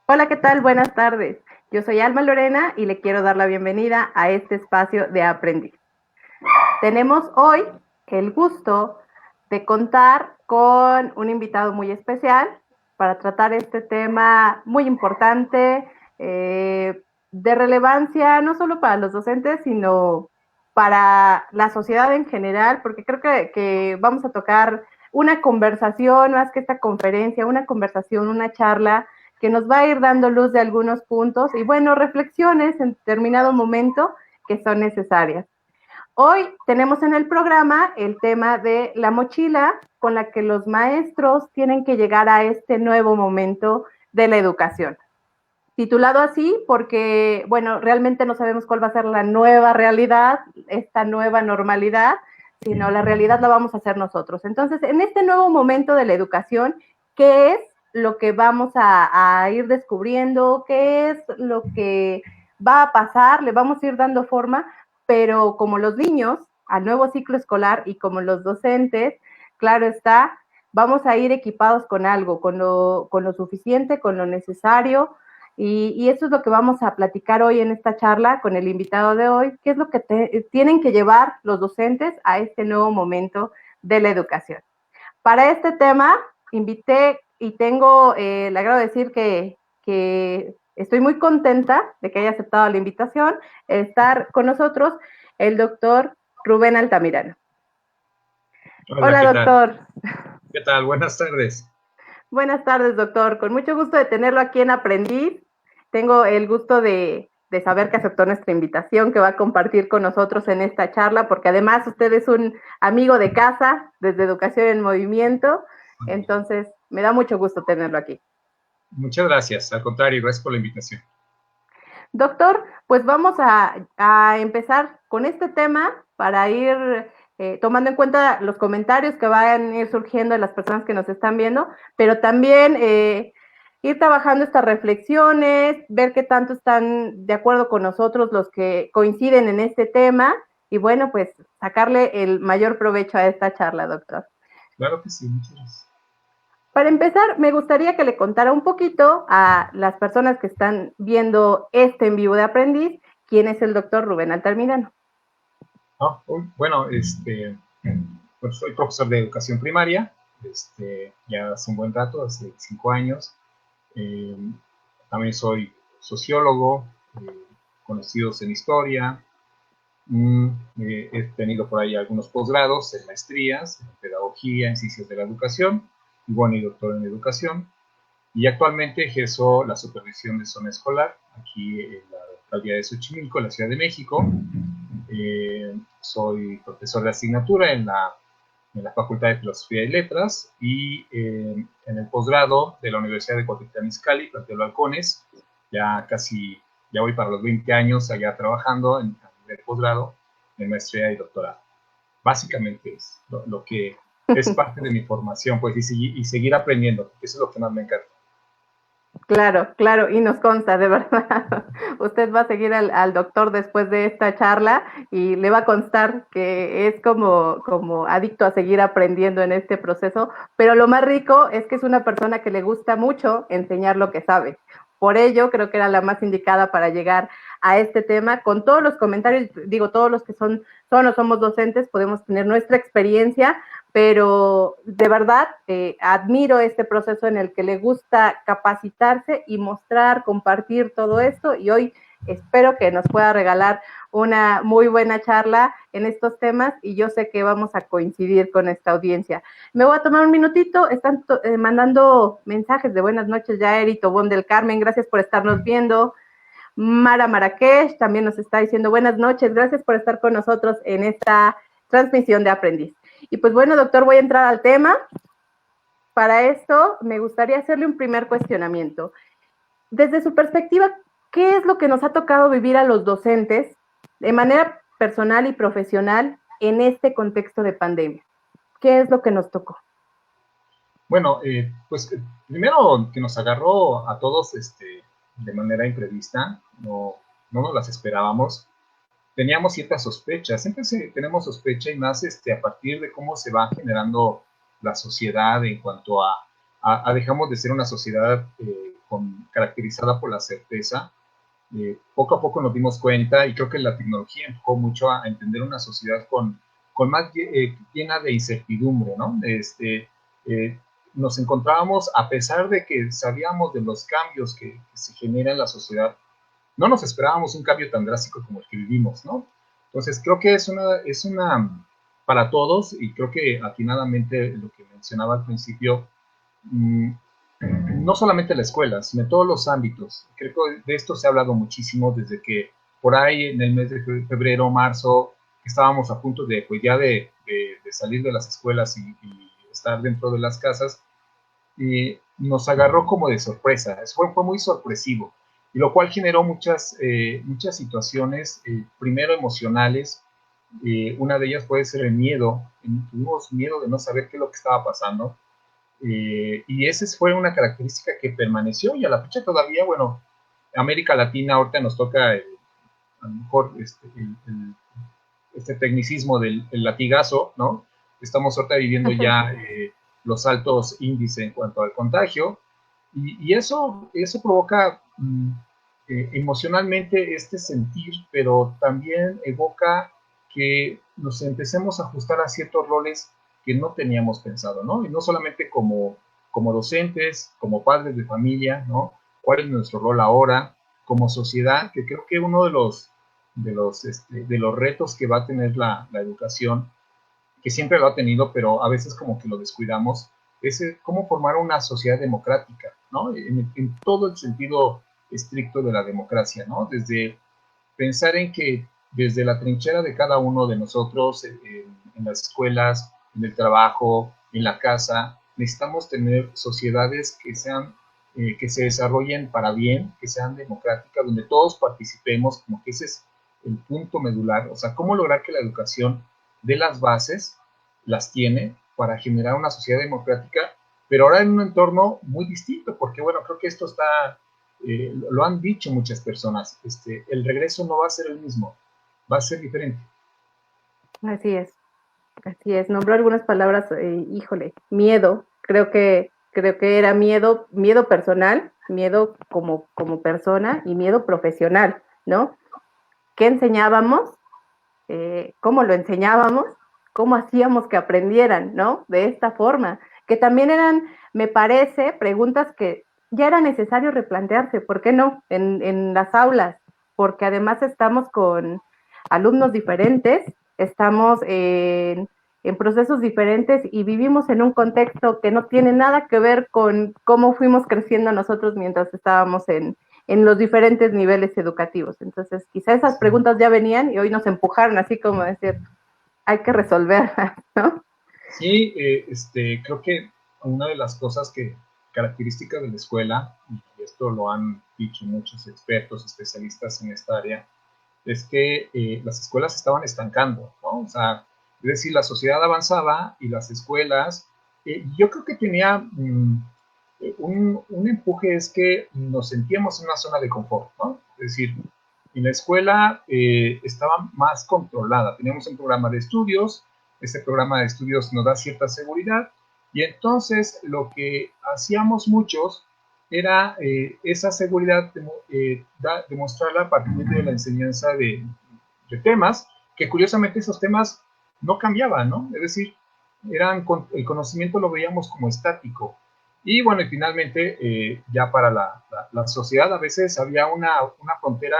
Hola, ¿qué tal? Buenas tardes. Yo soy Alma Lorena y le quiero dar la bienvenida a este espacio de aprendiz. Tenemos hoy el gusto de contar con un invitado muy especial para tratar este tema muy importante, de relevancia no solo para los docentes, sino para la sociedad en general, porque creo que vamos a tocar una conversación, más que esta conferencia, una conversación, una charla que nos va a ir dando luz de algunos puntos y, bueno, reflexiones en determinado momento que son necesarias. Hoy tenemos en el programa el tema de la mochila con la que los maestros tienen que llegar a este nuevo momento de la educación. Titulado así porque, bueno, realmente no sabemos cuál va a ser la nueva realidad, esta nueva normalidad, sino la realidad la vamos a hacer nosotros. Entonces, en este nuevo momento de la educación, ¿qué es lo que vamos a ir descubriendo? ¿Qué es lo que va a pasar? Le vamos a ir dando forma, pero como los niños, al nuevo ciclo escolar y como los docentes, claro está, vamos a ir equipados con algo, con lo suficiente, con lo necesario, y eso es lo que vamos a platicar hoy en esta charla con el invitado de hoy, qué es lo que tienen que llevar los docentes a este nuevo momento de la educación. Para este tema, invité y tengo el agrado de decir que estoy muy contenta de que haya aceptado la invitación, estar con nosotros el doctor Rubén Altamirano. Hola, Hola, ¿qué doctor. tal? ¿Qué tal? Buenas tardes. Buenas tardes, doctor. Con mucho gusto de tenerlo aquí en Aprendiz. Tengo el gusto de saber que aceptó nuestra invitación, que va a compartir con nosotros en esta charla, porque además usted es un amigo de casa desde Educación en Movimiento. Entonces, me da mucho gusto tenerlo aquí. Muchas gracias. Al contrario, gracias por la invitación. Doctor, pues vamos a empezar con este tema para ir tomando en cuenta los comentarios que van a ir surgiendo de las personas que nos están viendo, pero también ir trabajando estas reflexiones, ver qué tanto están de acuerdo con nosotros los que coinciden en este tema y, bueno, pues sacarle el mayor provecho a esta charla, doctor. Claro que sí, muchas gracias. Para empezar, me gustaría que le contara un poquito a las personas que están viendo este en vivo de Aprendiz, quién es el doctor Rubén Altamirano. Bueno, pues soy profesor de educación primaria, ya hace un buen rato, hace 5 años. También soy sociólogo, conocidos en historia. He tenido por ahí algunos posgrados en maestrías, en pedagogía, en ciencias de la educación, y bueno, y doctor en educación. Y actualmente ejerzo la supervisión de zona escolar aquí en la alcaldía de Xochimilco, en la Ciudad de México. Soy profesor de asignatura en la Facultad de Filosofía y Letras y en el posgrado de la Universidad de Cuautitlán Izcalli, plantel Balcones. Ya voy para los 20 años allá trabajando en el posgrado, en maestría y doctorado. Básicamente es lo que es parte de mi formación, pues, y seguir aprendiendo, porque eso es lo que más me encanta. Claro, claro, y nos consta, de verdad. Usted va a seguir al doctor después de esta charla y le va a constar que es como adicto a seguir aprendiendo en este proceso, pero lo más rico es que es una persona que le gusta mucho enseñar lo que sabe. Por ello, creo que era la más indicada para llegar a este tema. Con todos los comentarios, digo, todos los que son o somos docentes, podemos tener nuestra experiencia, pero de verdad admiro este proceso en el que le gusta capacitarse y mostrar, compartir todo esto, y hoy espero que nos pueda regalar una muy buena charla en estos temas, y yo sé que vamos a coincidir con esta audiencia. Me voy a tomar un minutito, están mandando mensajes de buenas noches ya, Eri Tobón del Carmen, gracias por estarnos viendo. Mara Marrakech también nos está diciendo buenas noches, gracias por estar con nosotros en esta transmisión de Aprendiz. Y pues bueno, doctor, voy a entrar al tema. Para esto, me gustaría hacerle un primer cuestionamiento. Desde su perspectiva, ¿qué es lo que nos ha tocado vivir a los docentes de manera personal y profesional en este contexto de pandemia? ¿Qué es lo que nos tocó? Bueno, pues primero que nos agarró a todos de manera imprevista, no nos las esperábamos. Teníamos ciertas sospechas, siempre tenemos sospecha y más a partir de cómo se va generando la sociedad en cuanto a dejamos de ser una sociedad caracterizada por la certeza. Poco a poco nos dimos cuenta y creo que la tecnología empujó mucho a entender una sociedad con más llena de incertidumbre, ¿no? Nos encontrábamos, a pesar de que sabíamos de los cambios que se generan en la sociedad, no nos esperábamos un cambio tan drástico como el que vivimos, ¿no? Entonces, creo que es una para todos, y creo que atinadamente lo que mencionaba al principio, no solamente la escuela, sino en todos los ámbitos. Creo que de esto se ha hablado muchísimo desde que por ahí en el mes de febrero, marzo, estábamos a punto de, pues ya de salir de las escuelas y estar dentro de las casas, y nos agarró como de sorpresa, fue muy sorpresivo, y lo cual generó muchas situaciones, primero emocionales, una de ellas puede ser el miedo, tuvimos miedo de no saber qué es lo que estaba pasando, y esa fue una característica que permaneció, y a la fecha todavía, bueno, América Latina ahorita nos toca a lo mejor este tecnicismo del latigazo, ¿no? Estamos ahorita viviendo ya los altos índices en cuanto al contagio, y eso provoca emocionalmente este sentir, pero también evoca que nos empecemos a ajustar a ciertos roles que no teníamos pensado, ¿no? Y no solamente como docentes, como padres de familia, ¿no? ¿Cuál es nuestro rol ahora? Como sociedad, que creo que uno de los retos que va a tener la educación, que siempre lo ha tenido, pero a veces como que lo descuidamos, es cómo formar una sociedad democrática, ¿no? En todo el sentido estricto de la democracia, ¿no? Desde pensar en que desde la trinchera de cada uno de nosotros, en las escuelas, en el trabajo, en la casa, necesitamos tener sociedades que se desarrollen para bien, que sean democráticas, donde todos participemos, como que ese es el punto medular, o sea, cómo lograr que la educación de las bases las tiene para generar una sociedad democrática, pero ahora en un entorno muy distinto, porque bueno, creo que esto está, lo han dicho muchas personas, el regreso no va a ser el mismo, va a ser diferente. Así es, así es. Nombró algunas palabras, híjole, miedo. Creo que era miedo personal, miedo como persona y miedo profesional, ¿no? ¿Qué enseñábamos? ¿Cómo lo enseñábamos? ¿Cómo hacíamos que aprendieran, ¿no? De esta forma. Que también eran, me parece, preguntas que ya era necesario replantearse. ¿Por qué no? En las aulas. Porque además estamos con alumnos diferentes, estamos en procesos diferentes y vivimos en un contexto que no tiene nada que ver con cómo fuimos creciendo nosotros mientras estábamos en los diferentes niveles educativos. Entonces, quizá esas preguntas ya venían y hoy nos empujaron así como decir, hay que resolverlas, ¿no? Sí, creo que una de las cosas características de la escuela, y esto lo han dicho muchos expertos, especialistas en esta área, es que las escuelas se estaban estancando, ¿no? O sea, es decir, la sociedad avanzaba y las escuelas, yo creo que tenía un empuje, es que nos sentíamos en una zona de confort, ¿no? Es decir, en la escuela estaba más controlada, teníamos un programa de estudios, este programa de estudios nos da cierta seguridad, y entonces lo que hacíamos muchos era esa seguridad demostrarla a partir de la enseñanza de temas, que curiosamente esos temas no cambiaban, ¿no? Es decir, el conocimiento lo veíamos como estático. Y bueno, y finalmente, ya para la sociedad a veces había una frontera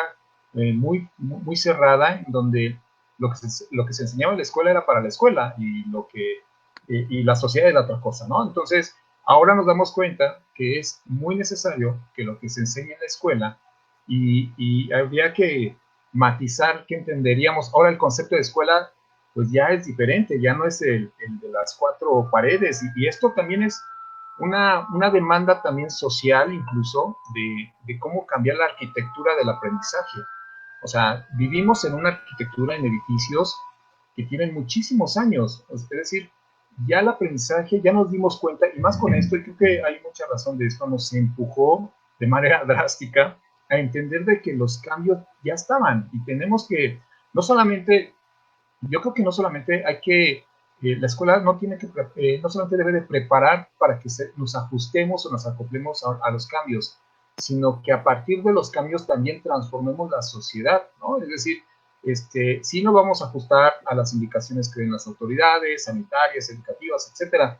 muy cerrada en donde lo que se enseñaba en la escuela era para la escuela y la sociedad era otra cosa, ¿no? Entonces, ahora nos damos cuenta que es muy necesario que lo que se enseñe en la escuela y habría que matizar que entenderíamos. Ahora el concepto de escuela pues ya es diferente, ya no es el de las cuatro paredes y esto también es una demanda también social incluso de cómo cambiar la arquitectura del aprendizaje. O sea, vivimos en una arquitectura en edificios que tienen muchísimos años, es decir, ya el aprendizaje, ya nos dimos cuenta, y más con esto, y creo que hay mucha razón de esto, nos empujó de manera drástica a entender de que los cambios ya estaban y tenemos que, no solamente, yo creo que no solamente hay que, la escuela no tiene que, no solamente debe de preparar para que nos ajustemos o nos acoplemos a los cambios, sino que a partir de los cambios también transformemos la sociedad, ¿no? Es decir, sí nos vamos a ajustar a las indicaciones que den las autoridades sanitarias, educativas, etcétera,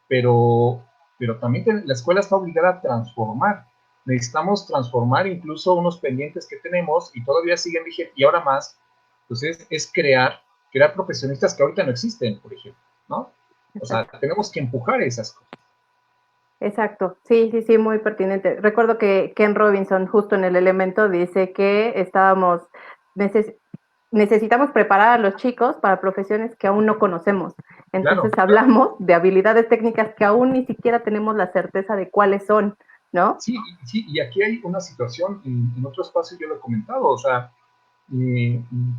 pero, pero también la escuela está obligada a transformar. Necesitamos transformar incluso unos pendientes que tenemos y todavía siguen vigentes, y ahora más, pues es crear profesionistas que ahorita no existen, por ejemplo, ¿no? O sea, Exacto. tenemos que empujar esas cosas. Exacto, sí, sí, sí, muy pertinente. Recuerdo que Ken Robinson, justo en el elemento, dice que neces- necesitamos preparar a los chicos para profesiones que aún no conocemos. Claro, Entonces hablamos de habilidades técnicas que aún ni siquiera tenemos la certeza de cuáles son, ¿no? sí, sí, y aquí hay una situación, en otro espacio yo lo he comentado, o sea,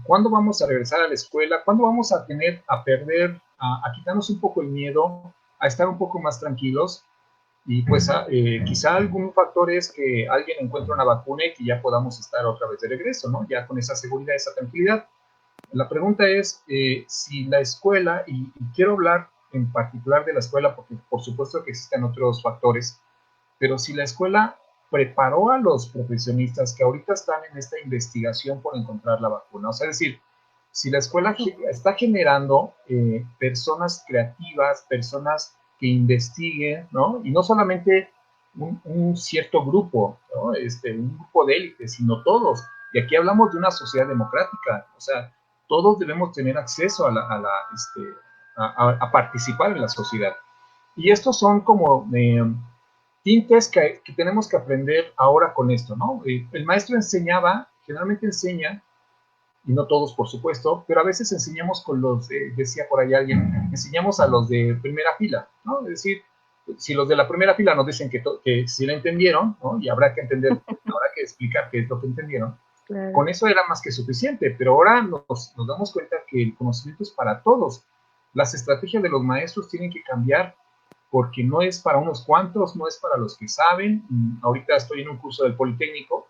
¿cuándo vamos a regresar a la escuela? ¿Cuándo vamos a perder, a quitarnos un poco el miedo, a estar un poco más tranquilos? Y pues quizá algún factor es que alguien encuentre una vacuna y que ya podamos estar otra vez de regreso, ¿no? Ya con esa seguridad, esa tranquilidad. La pregunta es si la escuela, y quiero hablar en particular de la escuela porque por supuesto que existen otros factores, pero si la escuela preparó a los profesionistas que ahorita están en esta investigación por encontrar la vacuna, o sea, es decir, si la escuela está generando personas creativas, personas que investiguen, ¿no? Y no solamente un cierto grupo, ¿no? Un grupo de élite, sino todos. Y aquí hablamos de una sociedad democrática, o sea, todos debemos tener acceso a participar en la sociedad. Y estos son como tintes que tenemos que aprender ahora con esto, ¿no? El maestro enseñaba, generalmente enseña, y no todos por supuesto, pero a veces enseñamos con decía por ahí alguien, enseñamos a los de primera fila, ¿no? Es decir, si los de la primera fila nos dicen que sí la entendieron, ¿no? Y habrá que entender, habrá que explicar qué es lo que entendieron, Claro. con eso era más que suficiente, pero ahora nos damos cuenta que el conocimiento es para todos. Las estrategias de los maestros tienen que cambiar porque no es para unos cuantos, no es para los que saben. Ahorita estoy en un curso del Politécnico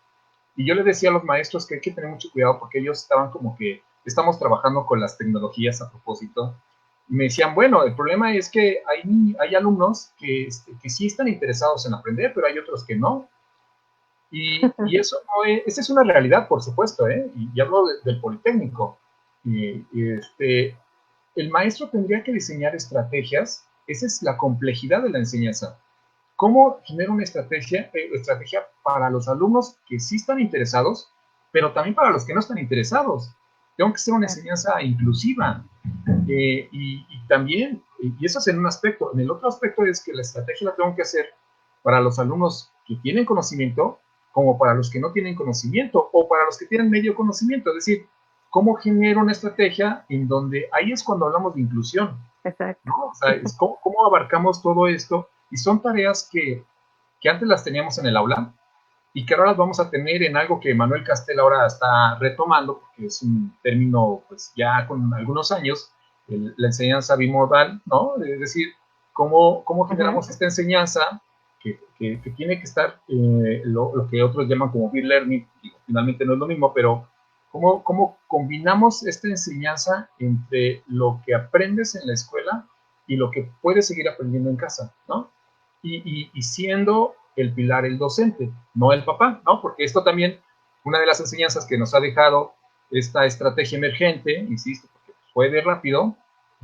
y yo le decía a los maestros que hay que tener mucho cuidado porque ellos estaban como que estamos trabajando con las tecnologías a propósito. Y me decían, bueno, el problema es que hay alumnos que sí están interesados en aprender, pero hay otros que no. Y eso no es, esa es una realidad, por supuesto, ¿eh? Y hablo del Politécnico. El maestro tendría que diseñar estrategias, esa es la complejidad de la enseñanza. ¿Cómo genera una estrategia para los alumnos que sí están interesados, pero también para los que no están interesados? Tengo que ser una enseñanza inclusiva. Y también, y eso es en un aspecto, en el otro aspecto es que la estrategia la tengo que hacer para los alumnos que tienen conocimiento, como para los que no tienen conocimiento, o para los que tienen medio conocimiento, es decir, cómo genero una estrategia en donde ahí es cuando hablamos de inclusión, Exacto. ¿no? O sea, es cómo abarcamos todo esto, y son tareas que antes las teníamos en el aula, y que ahora las vamos a tener en algo que Manuel Castel ahora está retomando, porque es un término pues ya con algunos años, la enseñanza bimodal, ¿no? Es decir, cómo generamos esta enseñanza que tiene que estar, lo que otros llaman como peer learning, digo, finalmente no es lo mismo, pero cómo combinamos esta enseñanza entre lo que aprendes en la escuela y lo que puedes seguir aprendiendo en casa, ¿no? Y siendo el pilar el docente, no el papá, ¿no? Porque esto también, una de las enseñanzas que nos ha dejado esta estrategia emergente, insisto, porque fue de rápido,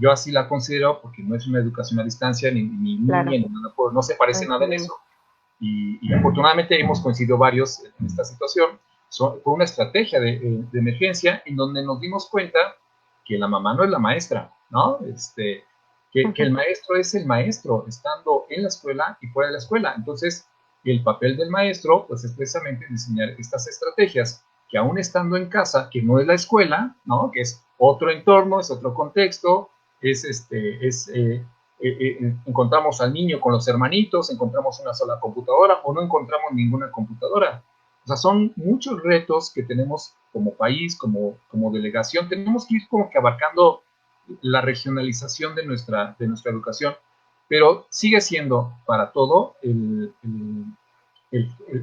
Yo así la considero porque no es una educación a distancia, ni Claro, línea, ni nada, no se parece nada en coincidimos. eso. Y afortunadamente hemos coincidido varios en esta situación. Fue una estrategia de emergencia en donde nos dimos cuenta que la mamá no es la maestra, ¿no? Que el maestro es el maestro, estando en la escuela y fuera de la escuela. Entonces, el papel del maestro, pues es precisamente diseñar estas estrategias que aún estando en casa, que no es la escuela, ¿no? Que es otro entorno, es otro contexto, encontramos al niño con los hermanitos, encontramos una sola computadora o no encontramos ninguna computadora. O sea, son muchos retos que tenemos como país, como delegación. Tenemos que ir como que abarcando la regionalización de nuestra educación, pero sigue siendo para todo el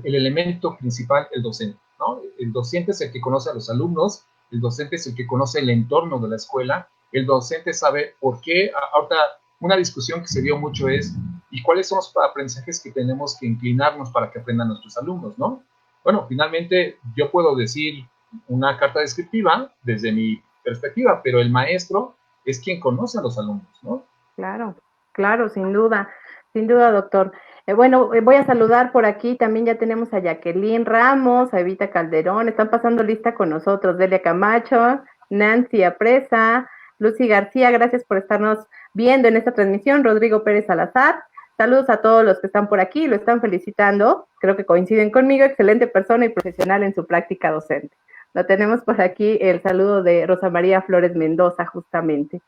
elemento principal el docente, ¿no? El docente es el que conoce a los alumnos, el docente es el que conoce el entorno de la escuela, el docente sabe por qué. Ahorita una discusión que se dio mucho es, ¿y cuáles son los aprendizajes que tenemos que inclinarnos para que aprendan nuestros alumnos, ¿no? Bueno, finalmente yo puedo decir una carta descriptiva desde mi perspectiva, pero el maestro es quien conoce a los alumnos, ¿no? Claro, claro, sin duda, doctor. Bueno, voy a saludar por aquí, también ya tenemos a Jacqueline Ramos, a Evita Calderón, están pasando lista con nosotros, Delia Camacho, Nancy Apresa, Lucy García, gracias por estarnos viendo en esta transmisión, Rodrigo Pérez Salazar, saludos a todos los que están por aquí, lo están felicitando, creo que coinciden conmigo, excelente persona y profesional en su práctica docente. Lo tenemos por aquí, el saludo de Rosa María Flores Mendoza, justamente.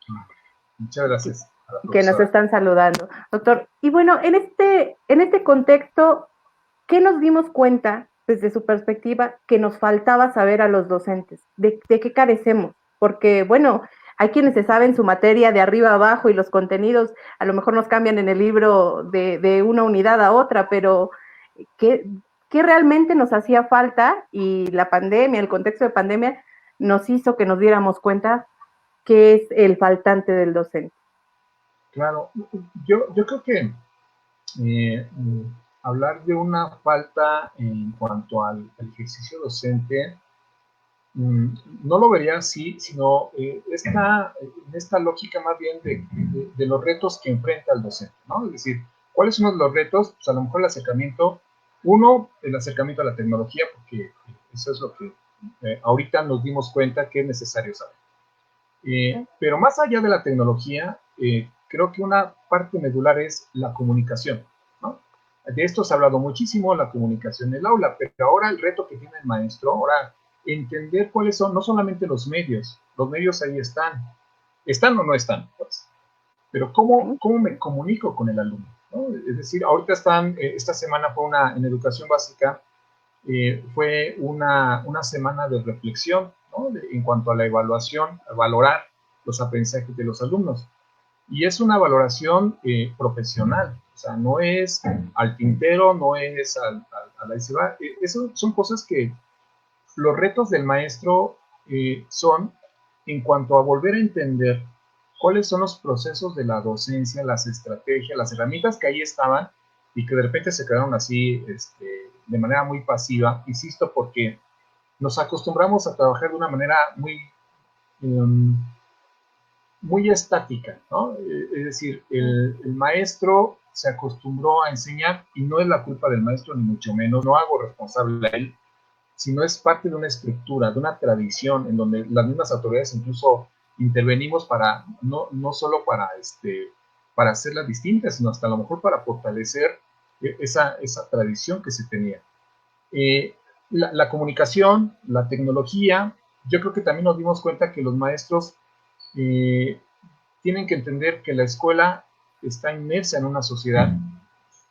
Muchas gracias a la Que nos profesora. están saludando. Doctor, y bueno, en este contexto, ¿qué nos dimos cuenta desde su perspectiva que nos faltaba saber a los docentes? ¿De qué carecemos? Porque, bueno, hay quienes se saben su materia de arriba a abajo y los contenidos a lo mejor nos cambian en el libro de una unidad a otra, pero ¿qué, ¿qué realmente nos hacía falta? Y la pandemia, el contexto de pandemia, nos hizo que nos diéramos cuenta que es el faltante del docente. Claro, yo creo que hablar de una falta en cuanto al ejercicio docente, mm, no lo vería así, sino en esta lógica más bien de los retos que enfrenta el docente, ¿no? Es decir, ¿cuáles son los retos? Pues a lo mejor el acercamiento, el acercamiento a la tecnología, porque eso es lo que ahorita nos dimos cuenta que es necesario saber. Pero más allá de la tecnología, creo que una parte medular es la comunicación, ¿no? De esto se ha hablado muchísimo, la comunicación en el aula, pero ahora el reto que tiene el maestro, ahora entender cuáles son no solamente los medios ahí están o no están, pues, pero ¿cómo me comunico con el alumno? ¿No? Es decir, ahorita esta semana en educación básica, fue una semana de reflexión, ¿no? En cuanto a la evaluación, a valorar los aprendizajes de los alumnos. Y es una valoración profesional, o sea, no es al tintero, no es a la ICBA. Eso son cosas que los retos del maestro son en cuanto a volver a entender cuáles son los procesos de la docencia, las estrategias, las herramientas que ahí estaban y que de repente se quedaron así de manera muy pasiva, insisto, porque nos acostumbramos a trabajar de una manera um, muy estática, ¿no? Es decir, el maestro se acostumbró a enseñar y no es la culpa del maestro, ni mucho menos, no hago responsable a él, sino es parte de una estructura, de una tradición, en donde las mismas autoridades incluso intervenimos para, no solo para hacerlas distintas, sino hasta a lo mejor para fortalecer esa tradición que se tenía. La comunicación, la tecnología, yo creo que también nos dimos cuenta que los maestros eh, tienen que entender que la escuela está inmersa en una sociedad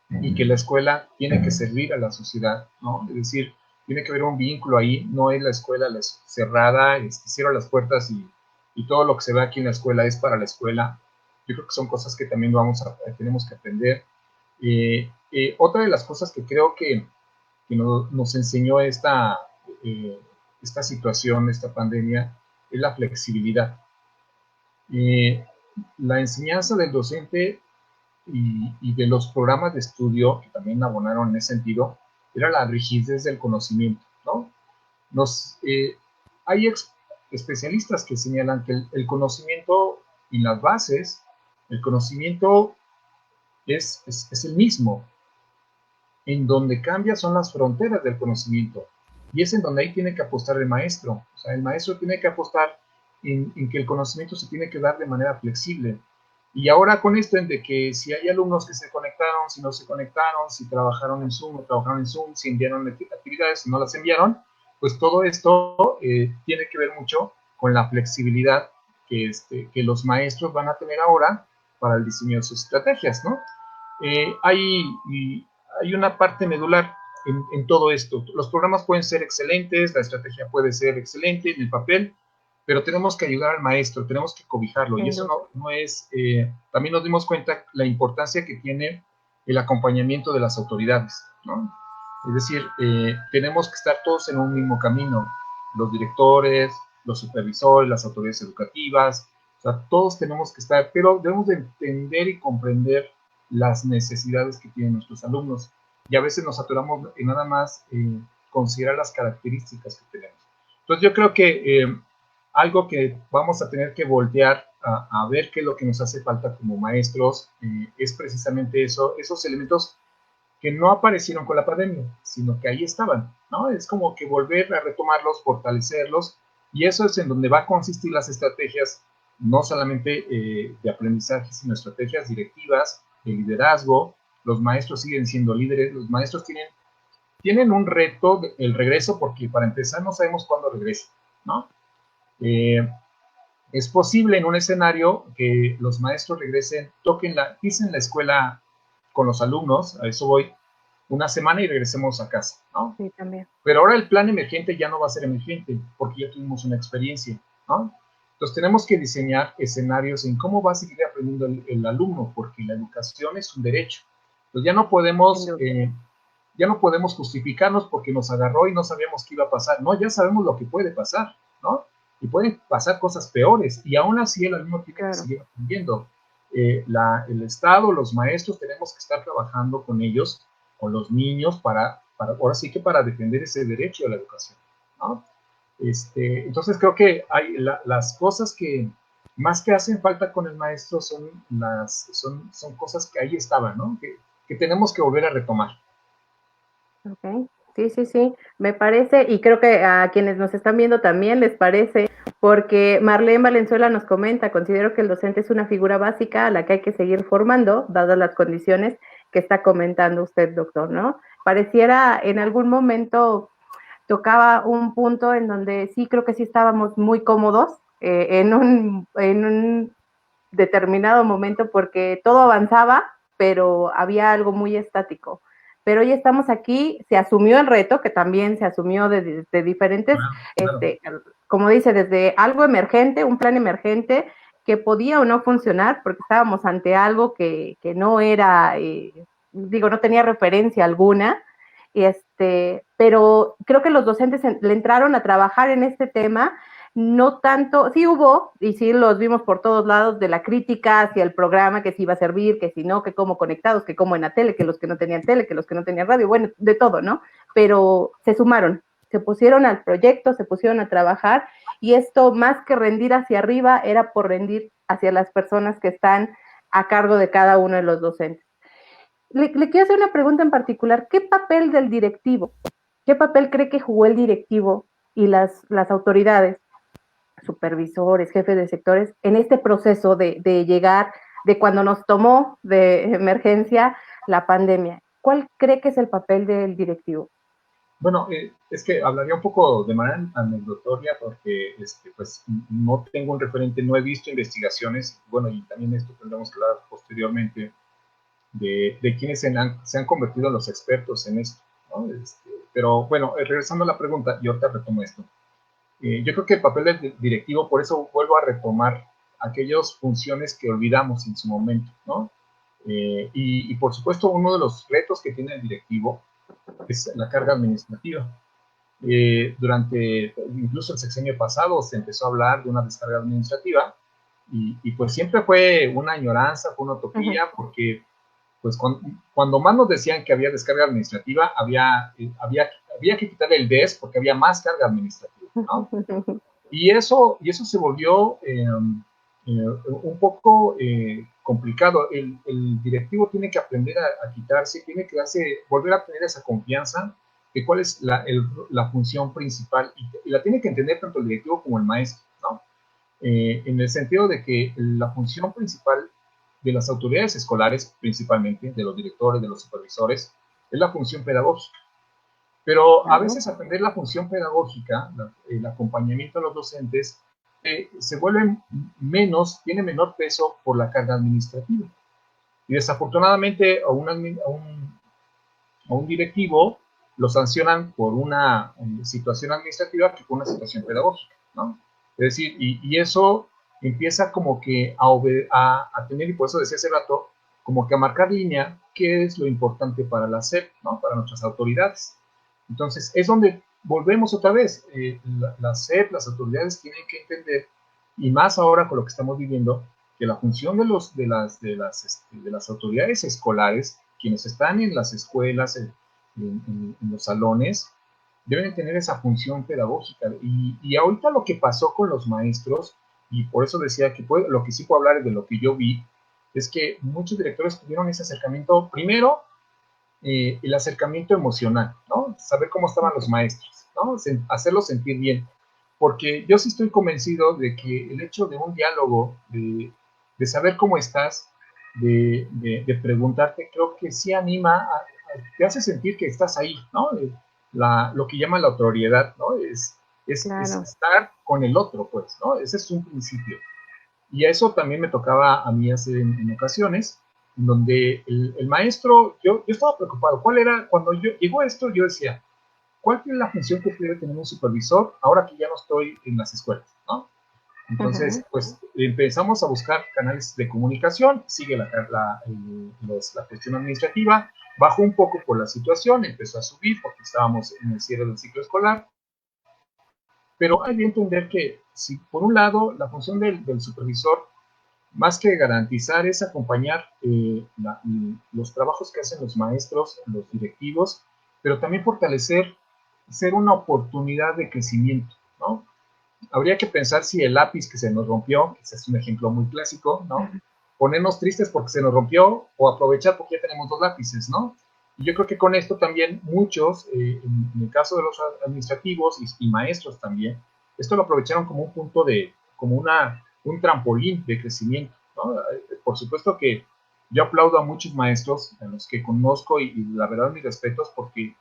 y que la escuela tiene que servir a la sociedad, ¿no? Es decir, tiene que haber un vínculo ahí, no es la escuela cerrada, cierra las puertas y todo lo que se ve aquí en la escuela es para la escuela. Yo creo que son cosas que también tenemos que aprender. Otra de las cosas que creo que nos enseñó esta situación, esta pandemia, es la flexibilidad. La enseñanza del docente y de los programas de estudio que también abonaron en ese sentido, era la rigidez del conocimiento, ¿no? Hay especialistas que señalan que el conocimiento en las bases, el conocimiento es el mismo. En donde cambia son las fronteras del conocimiento. Y es en donde ahí tiene que apostar el maestro. O sea, el maestro tiene que apostar en que el conocimiento se tiene que dar de manera flexible. Y ahora con esto, en de que si hay alumnos que se conectaron, si no se conectaron, si trabajaron en Zoom, no trabajaron en Zoom, si enviaron actividades, si no las enviaron, pues todo esto tiene que ver mucho con la flexibilidad que los maestros van a tener ahora para el diseño de sus estrategias, ¿no? Hay una parte medular en todo esto. Los programas pueden ser excelentes, la estrategia puede ser excelente en el papel, pero tenemos que ayudar al maestro, tenemos que cobijarlo, y eso no es, también nos dimos cuenta la importancia que tiene el acompañamiento de las autoridades, ¿no? Es decir, tenemos que estar todos en un mismo camino, los directores, los supervisores, las autoridades educativas, o sea, todos tenemos que estar, pero debemos de entender y comprender las necesidades que tienen nuestros alumnos, y a veces nos aturamos en nada más considerar las características que tenemos. Entonces yo creo que algo que vamos a tener que voltear a ver qué es lo que nos hace falta como maestros, es precisamente eso, esos elementos que no aparecieron con la pandemia, sino que ahí estaban, ¿no? Es como que volver a retomarlos, fortalecerlos, y eso es en donde va a consistir las estrategias, no solamente de aprendizaje, sino estrategias directivas, de liderazgo. Los maestros siguen siendo líderes, los maestros tienen un reto, el regreso, porque para empezar no sabemos cuándo regrese, ¿no? Es posible en un escenario que los maestros regresen, pisen la escuela con los alumnos, a eso voy, una semana y regresemos a casa, ¿no? Sí, también. Pero ahora el plan emergente ya no va a ser emergente, porque ya tuvimos una experiencia, ¿no? Entonces tenemos que diseñar escenarios en cómo va a seguir aprendiendo el alumno, porque la educación es un derecho. Entonces ya no podemos justificarnos porque nos agarró y no sabíamos qué iba a pasar. No, ya sabemos lo que puede pasar, ¿no? Y pueden pasar cosas peores, y aún así el alumno tiene que seguir aprendiendo. El Estado, los maestros, tenemos que estar trabajando con ellos, con los niños, ahora sí que para defender ese derecho a la educación, ¿no? Entonces creo que las cosas que más que hacen falta con el maestro son cosas que ahí estaban, ¿no? Que tenemos que volver a retomar. Ok, sí, sí, sí, me parece, y creo que a quienes nos están viendo también les parece, porque Marlene Valenzuela nos comenta: considero que el docente es una figura básica a la que hay que seguir formando, dadas las condiciones que está comentando usted, doctor, ¿no? Pareciera en algún momento tocaba un punto en donde sí creo que sí estábamos muy cómodos en un determinado momento, porque todo avanzaba, pero había algo muy estático. Pero hoy estamos aquí, se asumió el reto, que también se asumió de diferentes, claro. Como dice, desde algo emergente, un plan emergente que podía o no funcionar, porque estábamos ante algo que no era, no tenía referencia alguna, pero creo que los docentes le entraron a trabajar en este tema. No tanto, sí hubo, y sí los vimos por todos lados, de la crítica hacia el programa, que si iba a servir, que si no, que cómo conectados, que cómo en la tele, que los que no tenían tele, que los que no tenían radio, bueno, de todo, ¿no? Pero se sumaron, se pusieron al proyecto, se pusieron a trabajar, y esto, más que rendir hacia arriba, era por rendir hacia las personas que están a cargo de cada uno de los docentes. Le quiero hacer una pregunta en particular: ¿qué papel del directivo, qué papel cree que jugó el directivo y las autoridades, supervisores, jefes de sectores, en este proceso de llegar, de cuando nos tomó de emergencia la pandemia? ¿Cuál cree que es el papel del directivo? Bueno, es que hablaría un poco de manera anecdotoria, porque pues no tengo un referente, no he visto investigaciones, bueno, y también esto tendremos que hablar posteriormente de quienes se han convertido en los expertos en esto, ¿no? Pero bueno, regresando a la pregunta, y ahorita retomo esto. Yo creo que el papel del directivo, por eso vuelvo a retomar aquellas funciones que olvidamos en su momento, ¿no? Y por supuesto, uno de los retos que tiene el directivo es la carga administrativa. Durante incluso el sexenio pasado se empezó a hablar de una descarga administrativa, y pues siempre fue una añoranza, fue una utopía, porque pues cuando más nos decían que había descarga administrativa, había que quitarle el DES porque había más carga administrativa, ¿no? Y eso se volvió un poco complicado. El directivo tiene que aprender a quitarse, tiene que volver a tener esa confianza de cuál es la función principal y la tiene que entender tanto el directivo como el maestro, ¿no? En el sentido de que la función principal de las autoridades escolares, principalmente de los directores, de los supervisores, es la función pedagógica. Pero a veces aprender la función pedagógica, el acompañamiento a los docentes, se vuelve tiene menor peso por la carga administrativa. Y desafortunadamente a un directivo lo sancionan por una situación administrativa que por una situación pedagógica, ¿no? Es decir, y eso empieza como que a tener, y por eso decía hace rato, como que a marcar línea qué es lo importante para la SEP, ¿no? Para nuestras autoridades. Entonces, es donde volvemos otra vez. La SEP, las autoridades tienen que entender, y más ahora con lo que estamos viviendo, que la función de las autoridades escolares, quienes están en las escuelas, en los salones, deben tener esa función pedagógica. Y ahorita lo que pasó con los maestros, y por eso decía que lo que sí puedo hablar es de lo que yo vi, es que muchos directores tuvieron ese acercamiento, primero, el acercamiento emocional, ¿no? Saber cómo estaban los maestros, ¿no? Hacerlos sentir bien. Porque yo sí estoy convencido de que el hecho de un diálogo, de saber cómo estás, de preguntarte, creo que sí anima, te hace sentir que estás ahí, ¿no? Lo que llaman la autoridad, ¿no? Es estar con el otro, pues, ¿no? Ese es un principio. Y eso también me tocaba a mí hacer en ocasiones, donde el maestro, yo estaba preocupado. ¿Cuál era? Cuando llegó esto, yo decía, ¿cuál es la función que puede tener un supervisor ahora que ya no estoy en las escuelas, ¿no? Entonces, pues empezamos a buscar canales de comunicación, sigue la cuestión administrativa, bajó un poco por la situación, empezó a subir porque estábamos en el cierre del ciclo escolar, pero hay que entender que si por un lado la función del supervisor, más que garantizar, es acompañar los trabajos que hacen los maestros, los directivos, pero también fortalecer, ser una oportunidad de crecimiento, ¿no? Habría que pensar si el lápiz que se nos rompió, que es un ejemplo muy clásico, ¿no? Ponernos tristes porque se nos rompió o aprovechar porque ya tenemos dos lápices, ¿no? Y yo creo que con esto también muchos, en el caso de los administrativos y maestros también, esto lo aprovecharon como un punto como un trampolín de crecimiento, ¿no? Por supuesto que yo aplaudo a muchos maestros, a los que conozco y la verdad mis respetos, porque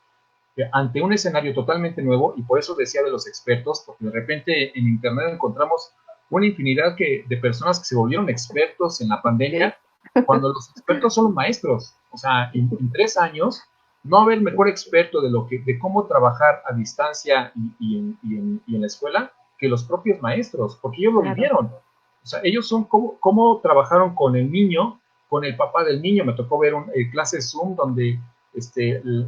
ante un escenario totalmente nuevo, y por eso decía de los expertos, porque de repente en Internet encontramos una infinidad de personas que se volvieron expertos en la pandemia, cuando los expertos son los maestros. O sea, en 3 años, no haber mejor experto de cómo trabajar a distancia y en la escuela que los propios maestros, porque ellos lo vivieron. O sea, ellos son cómo trabajaron con el niño, con el papá del niño. Me tocó ver clases Zoom donde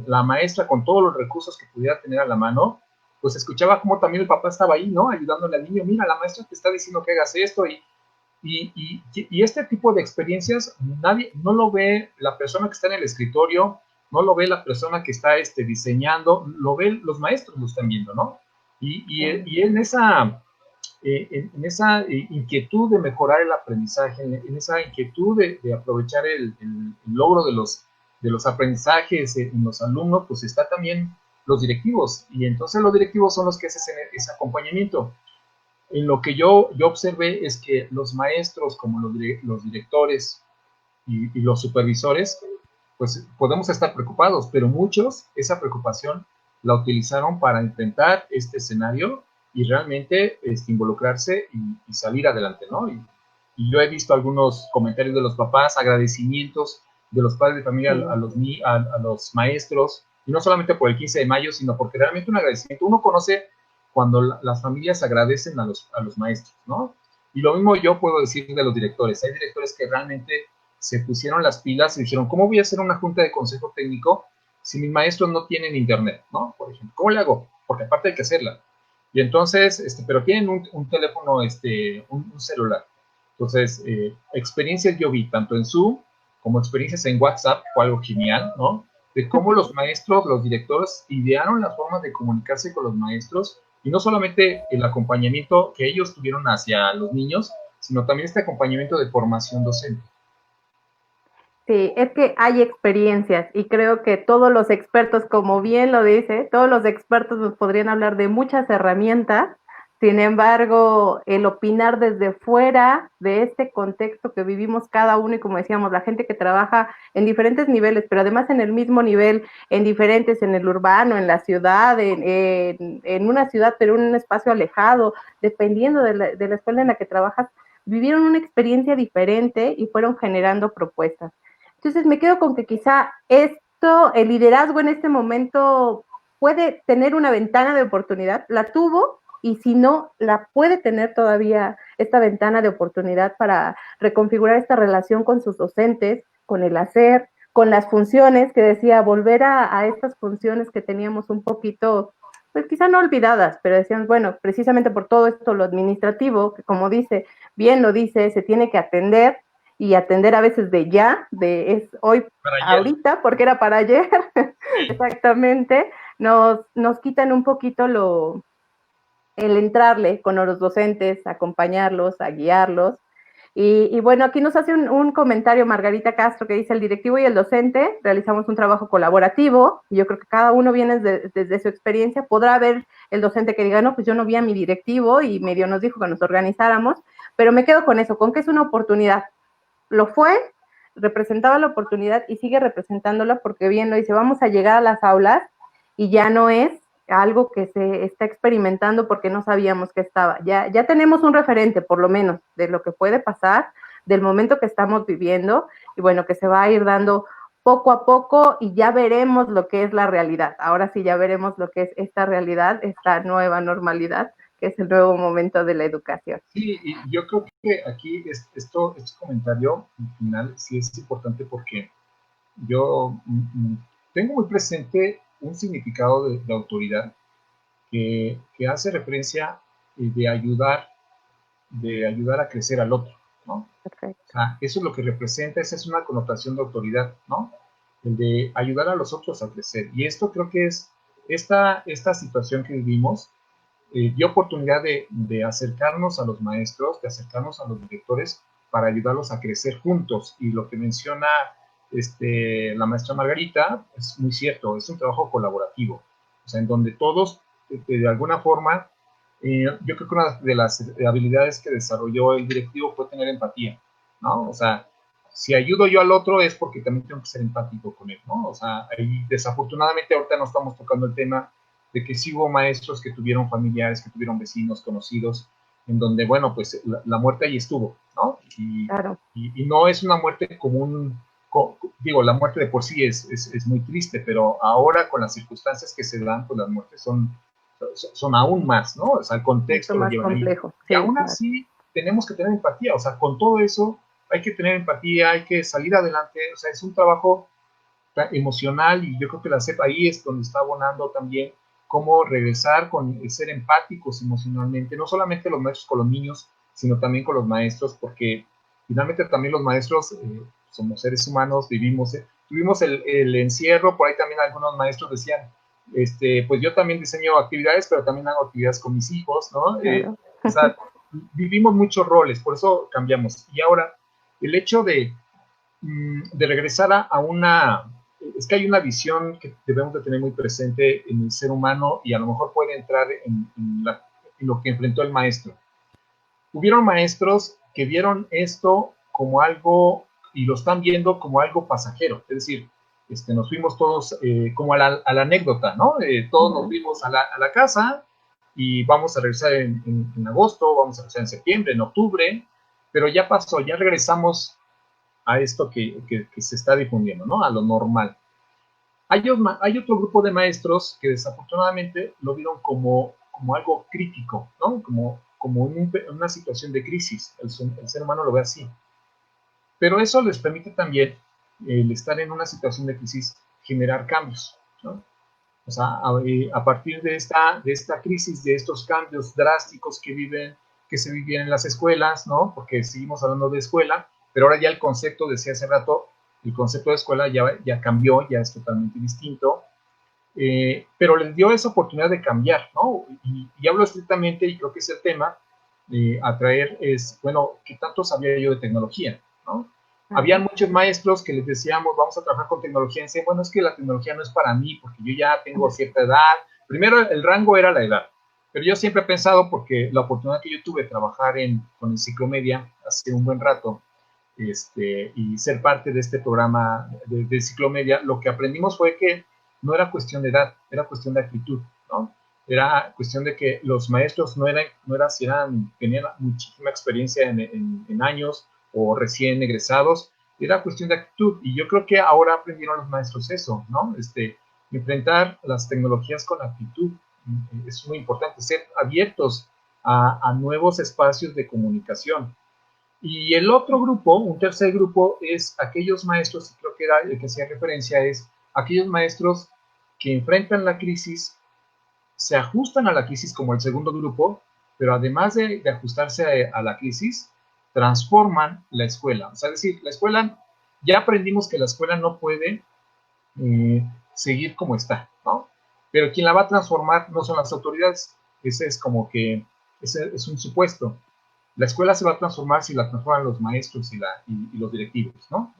la maestra, con todos los recursos que pudiera tener a la mano, pues escuchaba cómo también el papá estaba ahí, ¿no? Ayudándole al niño. Mira, la maestra te está diciendo que hagas esto, y este tipo de experiencias no lo ve la persona que está en el escritorio, no lo ve la persona que está diseñando, lo ven los maestros, lo están viendo, ¿no? Y en esa inquietud de mejorar el aprendizaje, en esa inquietud de aprovechar el logro de los aprendizajes en los alumnos, pues está también los directivos, y entonces los directivos son los que hacen ese acompañamiento. En lo que yo observé es que los maestros, como los directores y los supervisores, pues podemos estar preocupados, pero muchos esa preocupación la utilizaron para enfrentar este escenario y realmente involucrarse y salir adelante, ¿no? Y yo he visto algunos comentarios de los papás, agradecimientos de los padres de familia a los maestros, y no solamente por el 15 de mayo, sino porque realmente un agradecimiento, uno conoce cuando las familias agradecen a los maestros, ¿no? Y lo mismo yo puedo decir de los directores. Hay directores que realmente se pusieron las pilas y dijeron, ¿cómo voy a hacer una junta de consejo técnico si mis maestros no tienen internet, ¿no? Por ejemplo, ¿cómo le hago? Porque aparte hay que hacerla. Y entonces, pero tienen un teléfono, un celular. Entonces, experiencias yo vi tanto en Zoom como experiencias en WhatsApp, fue algo genial, ¿no? De cómo los maestros, los directores idearon las formas de comunicarse con los maestros, y no solamente el acompañamiento que ellos tuvieron hacia los niños, sino también este acompañamiento de formación docente. Sí, es que hay experiencias y creo que todos los expertos, como bien lo dice, todos los expertos nos podrían hablar de muchas herramientas. Sin embargo, el opinar desde fuera de este contexto que vivimos cada uno y como decíamos, la gente que trabaja en diferentes niveles, pero además en el mismo nivel, en diferentes, en el urbano, en la ciudad, en una ciudad, pero en un espacio alejado, dependiendo de la escuela en la que trabajas, vivieron una experiencia diferente y fueron generando propuestas. Entonces me quedo con que quizá esto, el liderazgo en este momento puede tener una ventana de oportunidad, la tuvo y si no, la puede tener todavía esta ventana de oportunidad para reconfigurar esta relación con sus docentes, con el hacer, con las funciones, que decía, volver a estas funciones que teníamos un poquito, pues quizá no olvidadas, pero decían, bueno, precisamente por todo esto, lo administrativo, que como dice, bien lo dice, se tiene que atender, y atender a veces de ya, de es hoy, Para ayer. ahorita, porque era para ayer, exactamente, nos quitan un poquito el entrarle con los docentes, acompañarlos, a guiarlos. Y bueno, aquí nos hace un comentario Margarita Castro que dice, el directivo y el docente realizamos un trabajo colaborativo, y yo creo que cada uno viene desde su experiencia, podrá haber el docente que diga, no, pues yo no vi a mi directivo y medio nos dijo que nos organizáramos, pero me quedo con eso, con que es una oportunidad, lo fue, representaba la oportunidad y sigue representándola porque bien lo dice, vamos a llegar a las aulas y ya no es algo que se está experimentando porque no sabíamos que estaba. Ya tenemos un referente, por lo menos, de lo que puede pasar, del momento que estamos viviendo y bueno, que se va a ir dando poco a poco y ya veremos lo que es la realidad. Ahora sí ya veremos lo que es esta realidad, esta nueva normalidad, que es el nuevo momento de la educación. Sí, y yo creo que aquí este comentario final sí es importante porque yo tengo muy presente un significado de autoridad que hace referencia de ayudar a crecer al otro, ¿no? O Perfecto. sea, eso es lo que representa, esa es una connotación de autoridad, ¿no? El de ayudar a los otros a crecer. Y esto creo que es esta situación que vivimos, dio oportunidad de acercarnos a los maestros, de acercarnos a los directores para ayudarlos a crecer juntos. Y lo que menciona la maestra Margarita es muy cierto, es un trabajo colaborativo, o sea, en donde todos, de alguna forma, yo creo que una de las habilidades que desarrolló el directivo fue tener empatía, ¿no? O sea, si ayudo yo al otro es porque también tengo que ser empático con él, ¿no? O sea, ahí, desafortunadamente ahorita no estamos tocando el tema de que sí hubo maestros que tuvieron familiares, que tuvieron vecinos, conocidos, en donde, bueno, pues la muerte ahí estuvo, ¿no? Claro. Y no es una muerte común, digo, la muerte de por sí es muy triste, pero ahora con las circunstancias que se dan, pues las muertes son aún más, ¿no? O sea, el Mucho contexto lo más llevan ahí. complejo, Y sí, aún claro. así tenemos que tener empatía, o sea, con todo eso hay que tener empatía, hay que salir adelante, o sea, es un trabajo emocional y yo creo que la CEP ahí es donde está abonando también cómo regresar con ser empáticos emocionalmente, no solamente los maestros con los niños, sino también con los maestros, porque finalmente también los maestros somos seres humanos, tuvimos el encierro, por ahí también algunos maestros decían, pues yo también diseño actividades, pero también hago actividades con mis hijos, ¿no? Claro. O sea, vivimos muchos roles, por eso cambiamos. Y ahora, el hecho de regresar a una, es que hay una visión que debemos de tener muy presente en el ser humano y a lo mejor puede entrar en lo que enfrentó el maestro. Hubieron maestros que vieron esto como algo y lo están viendo como algo pasajero, es decir, nos fuimos todos como a la anécdota, ¿no? Todos nos fuimos a la casa y vamos a regresar en agosto, vamos a regresar en septiembre, en octubre, pero ya pasó, ya regresamos a esto que se está difundiendo, ¿no? A lo normal. Hay otro grupo de maestros que desafortunadamente lo vieron como algo crítico, ¿no? Como una situación de crisis. El ser humano lo ve así. Pero eso les permite también, el estar en una situación de crisis, generar cambios, ¿no? O sea, a partir de esta crisis, de estos cambios drásticos que se vivían en las escuelas, ¿no? Porque seguimos hablando de escuela, pero ahora ya el concepto, decía hace rato, el concepto de escuela ya cambió, ya es totalmente distinto, pero les dio esa oportunidad de cambiar, ¿no? Y hablo estrictamente, y creo que es el tema, atraer es, bueno, ¿qué tanto sabía yo de tecnología? ¿No? Ajá. Habían muchos maestros que les decíamos, vamos a trabajar con tecnología, y decían, bueno, es que la tecnología no es para mí, porque yo ya tengo cierta edad. Primero, el rango era la edad, pero yo siempre he pensado, porque la oportunidad que yo tuve de trabajar con Enciclomedia hace un buen rato, y ser parte de este programa de Enciclomedia, lo que aprendimos fue que no era cuestión de edad, era cuestión de actitud, ¿no? Era cuestión de que los maestros no era si tenían muchísima experiencia en años o recién egresados, era cuestión de actitud. Y yo creo que ahora aprendieron los maestros eso, ¿no? Enfrentar las tecnologías con actitud es muy importante, ser abiertos a nuevos espacios de comunicación. Y el otro grupo, un tercer grupo, es aquellos maestros, y creo que era el que hacía referencia, es aquellos maestros que enfrentan la crisis, se ajustan a la crisis como el segundo grupo, pero además de ajustarse a la crisis, transforman la escuela. O sea, es decir, la escuela, ya aprendimos que la escuela no puede seguir como está, ¿no? Pero quien la va a transformar no son las autoridades. Ese es como que, ese es un supuesto. La escuela se va a transformar si la transforman los maestros y los directivos, ¿no?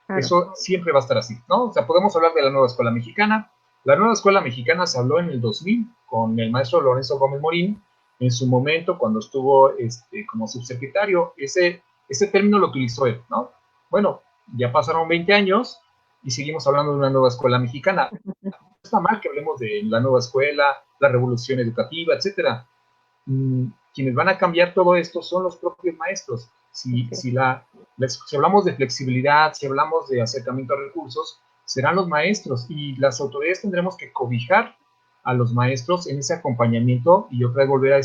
Claro. Eso siempre va a estar así, ¿no? O sea, podemos hablar de la nueva escuela mexicana. La nueva escuela mexicana se habló en el 2000 con el maestro Lorenzo Gómez Morín, en su momento cuando estuvo como subsecretario. Ese término lo utilizó él, ¿no? Bueno, ya pasaron 20 años y seguimos hablando de una nueva escuela mexicana. No está mal que hablemos de la nueva escuela, la revolución educativa, etcétera. Quienes van a cambiar todo esto son los propios maestros. Si hablamos de flexibilidad, si hablamos de acercamiento a recursos, serán los maestros y las autoridades tendremos que cobijar a los maestros en ese acompañamiento y yo creo volver a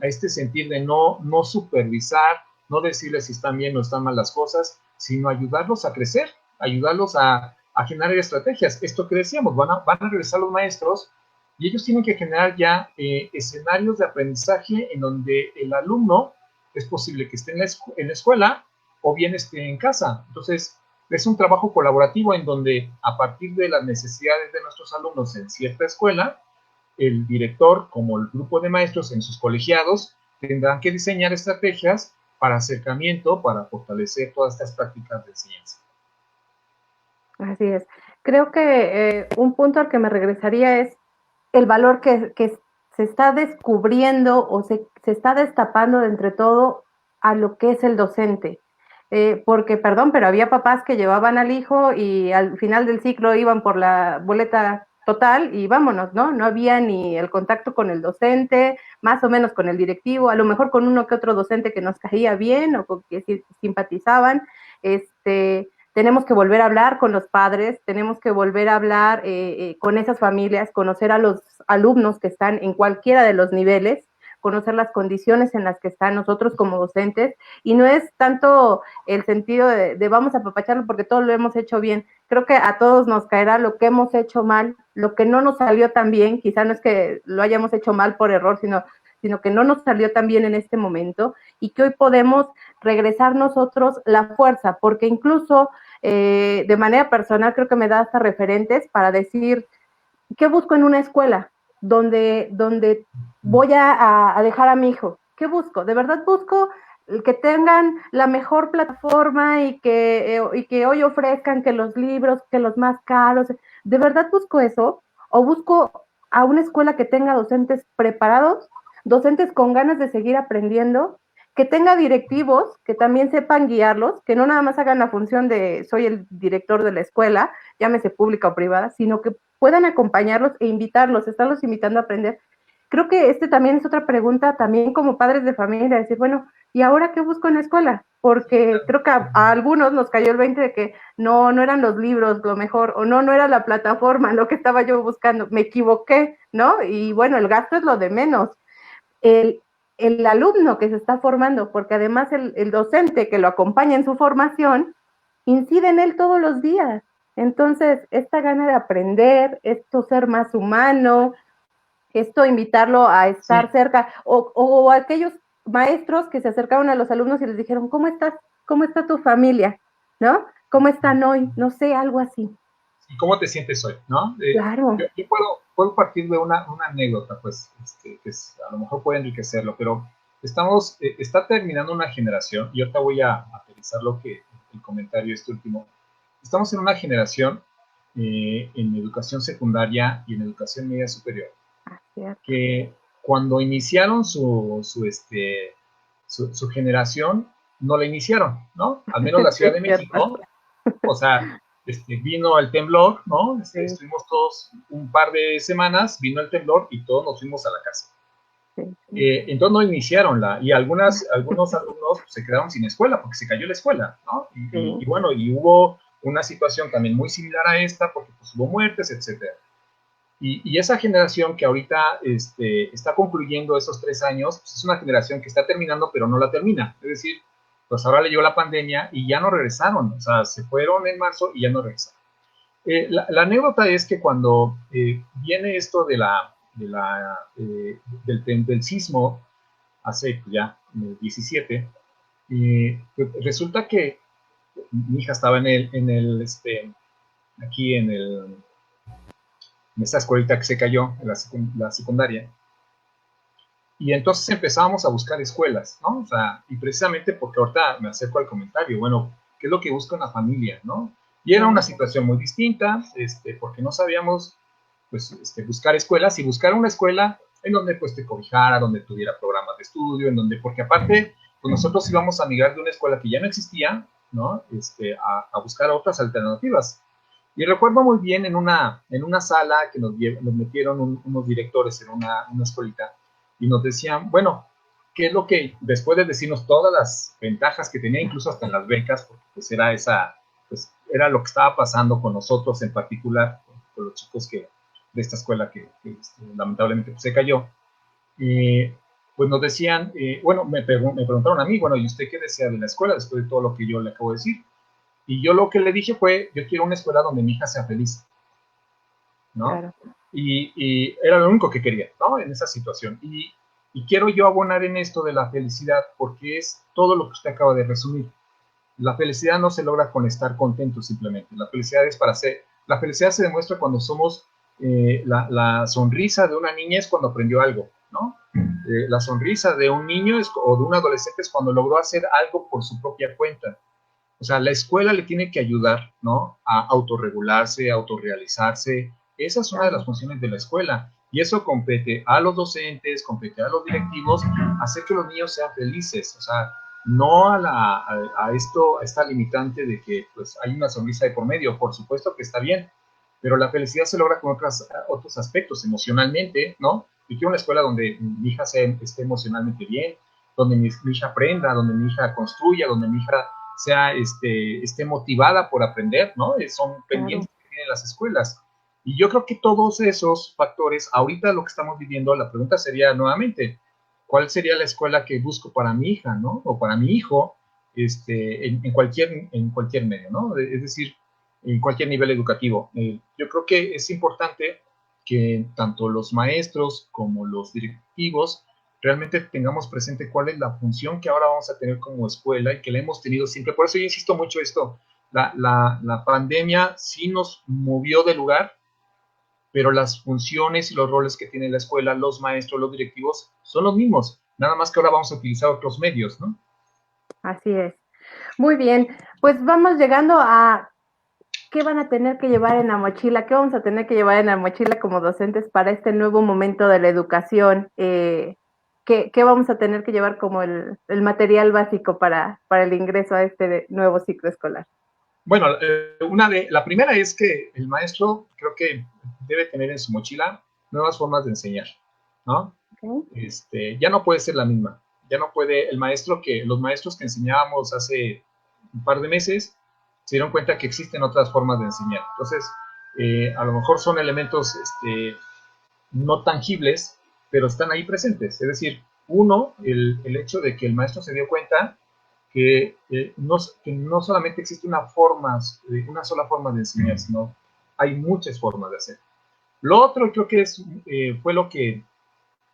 este sentir de no supervisar, no decirles si están bien o están mal las cosas, sino ayudarlos a crecer, ayudarlos a generar estrategias. Esto que decíamos, van a regresar los maestros y ellos tienen que generar ya escenarios de aprendizaje en donde el alumno es posible que esté en la escuela o bien esté en casa. Entonces, es un trabajo colaborativo en donde a partir de las necesidades de nuestros alumnos en cierta escuela, el director como el grupo de maestros en sus colegiados tendrán que diseñar estrategias para acercamiento, para fortalecer todas estas prácticas de enseñanza. Así es. Creo que un punto al que me regresaría es el valor que se está descubriendo o se está destapando de entre todo a lo que es el docente. Porque, perdón, pero había papás que llevaban al hijo y al final del ciclo iban por la boleta total y vámonos, ¿no? No había ni el contacto con el docente, más o menos con el directivo, a lo mejor con uno que otro docente que nos caía bien o con que simpatizaban. Tenemos que volver a hablar con los padres, tenemos que volver a hablar con esas familias, conocer a los alumnos que están en cualquiera de los niveles, conocer las condiciones en las que están nosotros como docentes, y no es tanto el sentido de vamos a apapacharlo porque todo lo hemos hecho bien. Creo que a todos nos caerá lo que hemos hecho mal, lo que no nos salió tan bien, quizá no es que lo hayamos hecho mal por error, sino que no nos salió tan bien en este momento y que hoy podemos regresar nosotros la fuerza, porque incluso de manera personal creo que me da hasta referentes para decir qué busco en una escuela donde voy a dejar a mi hijo. ¿Qué busco? De verdad busco que tengan la mejor plataforma y que hoy ofrezcan que los libros, que los más caros. ¿De verdad busco eso? ¿O busco a una escuela que tenga docentes preparados, docentes con ganas de seguir aprendiendo, que tenga directivos que también sepan guiarlos, que no nada más hagan la función de soy el director de la escuela, llámese pública o privada, sino que puedan acompañarlos e invitarlos, estarlos invitando a aprender? Creo que también es otra pregunta, también como padres de familia, decir, bueno, ¿y ahora qué busco en la escuela? Porque creo que a algunos nos cayó el 20 de que no eran los libros lo mejor, o no era la plataforma lo que estaba yo buscando, me equivoqué, ¿no? Y bueno, el gasto es lo de menos. El, el alumno que se está formando, porque además el docente que lo acompaña en su formación, incide en él todos los días. Entonces, esta gana de aprender, esto ser más humano, esto invitarlo a estar Sí, cerca, o aquellos maestros que se acercaron a los alumnos y les dijeron, ¿cómo estás? ¿Cómo está tu familia? ¿No? ¿Cómo están hoy? No sé, algo así. ¿y cómo te sientes hoy? ¿No? Claro. Yo puedo partir de una anécdota, pues, que a lo mejor puede enriquecerlo, pero está terminando una generación, y ahorita voy a aterrizar el comentario este último. Estamos en una generación en educación secundaria y en educación media superior, Cierto. que cuando iniciaron su generación, no la iniciaron, ¿no? Al menos la Sí, Ciudad es de cierto. México, o sea, vino el temblor, ¿no? Sí, Estuvimos todos un par de semanas, vino el temblor y todos nos fuimos a la casa. sí, sí. Entonces no iniciaron y algunos alumnos pues, se quedaron sin escuela porque se cayó la escuela, ¿no? Sí, Bueno, y hubo una situación también muy similar a esta porque pues, hubo muertes, etcétera. Y esa generación que ahorita está concluyendo esos 3 años, pues es una generación que está terminando, pero no la termina. Es decir, pues ahora le llegó la pandemia y ya no regresaron. O sea, se fueron en marzo y ya no regresaron. La anécdota es que cuando viene esto del sismo, hace pues, ya 17, pues resulta que mi hija estaba aquí en esta escuelita que se cayó, en la secundaria, y entonces empezábamos a buscar escuelas, ¿no? O sea, y precisamente porque ahorita me acerco al comentario, bueno, ¿qué es lo que busca una familia, no? Y era una sí, situación muy distinta, porque no sabíamos, pues, buscar escuelas y buscar una escuela en donde, pues, te cobijara, donde tuviera programas de estudio, porque aparte, pues, nosotros íbamos a migrar de una escuela que ya no existía, ¿no? A buscar otras alternativas. Y recuerdo muy bien en una sala que nos metieron unos directores en una escuelita y nos decían, bueno, ¿qué es lo que, después de decirnos todas las ventajas que tenía, incluso hasta en las becas, porque pues era lo que estaba pasando con nosotros en particular, con los chicos de esta escuela que lamentablemente pues, se cayó, pues nos decían, bueno, me preguntaron a mí, bueno, ¿y usted qué desea de la escuela después de todo lo que yo le acabo de decir? Y yo lo que le dije fue, yo quiero una escuela donde mi hija sea feliz, ¿no? claro. Y era lo único que quería, ¿no? En esa situación. Y quiero yo abonar en esto de la felicidad porque es todo lo que usted acaba de resumir. La felicidad no se logra con estar contento simplemente. La felicidad se demuestra cuando somos, la sonrisa de una niña es cuando aprendió algo, ¿no? La sonrisa de un niño o de un adolescente es cuando logró hacer algo por su propia cuenta. O sea, la escuela le tiene que ayudar, ¿no? A autorregularse, a autorrealizarse. Esa es una de las Claro. funciones de la escuela. Y eso compete a los docentes, compete a los directivos, hacer que los niños sean felices. O sea, no a esta limitante de que pues, hay una sonrisa de por medio. Por supuesto que está bien, pero la felicidad se logra con otros aspectos, emocionalmente, ¿no? Yo quiero una escuela donde mi hija esté emocionalmente bien, donde mi hija aprenda, donde mi hija construya, donde mi hija esté motivada por aprender, ¿no? Son Claro. pendientes que tienen las escuelas. Y yo creo que todos esos factores, ahorita lo que estamos viviendo, la pregunta sería nuevamente, ¿cuál sería la escuela que busco para mi hija, ¿no? O para mi hijo, en cualquier medio, ¿no? Es decir, en cualquier nivel educativo. Yo creo que es importante que tanto los maestros como los directivos realmente tengamos presente cuál es la función que ahora vamos a tener como escuela y que la hemos tenido siempre. Por eso yo insisto mucho esto, la pandemia sí nos movió de lugar, pero las funciones y los roles que tiene la escuela, los maestros, los directivos, son los mismos, nada más que ahora vamos a utilizar otros medios, ¿no? Así es. Muy bien, pues vamos llegando a qué van a tener que llevar en la mochila, qué vamos a tener que llevar en la mochila como docentes para este nuevo momento de la educación. ¿Qué vamos a tener que llevar como el material básico para el ingreso a este nuevo ciclo escolar? Bueno, la primera es que el maestro creo que debe tener en su mochila nuevas formas de enseñar, ¿no? Okay. Ya no puede ser la misma. Ya no puede los maestros que enseñábamos hace un par de meses se dieron cuenta que existen otras formas de enseñar. Entonces, a lo mejor son elementos no tangibles, pero están ahí presentes. Es decir, uno, el hecho de que el maestro se dio cuenta que no solamente existe una sola forma de enseñar, sino hay muchas formas de hacer. Lo otro creo que fue lo que,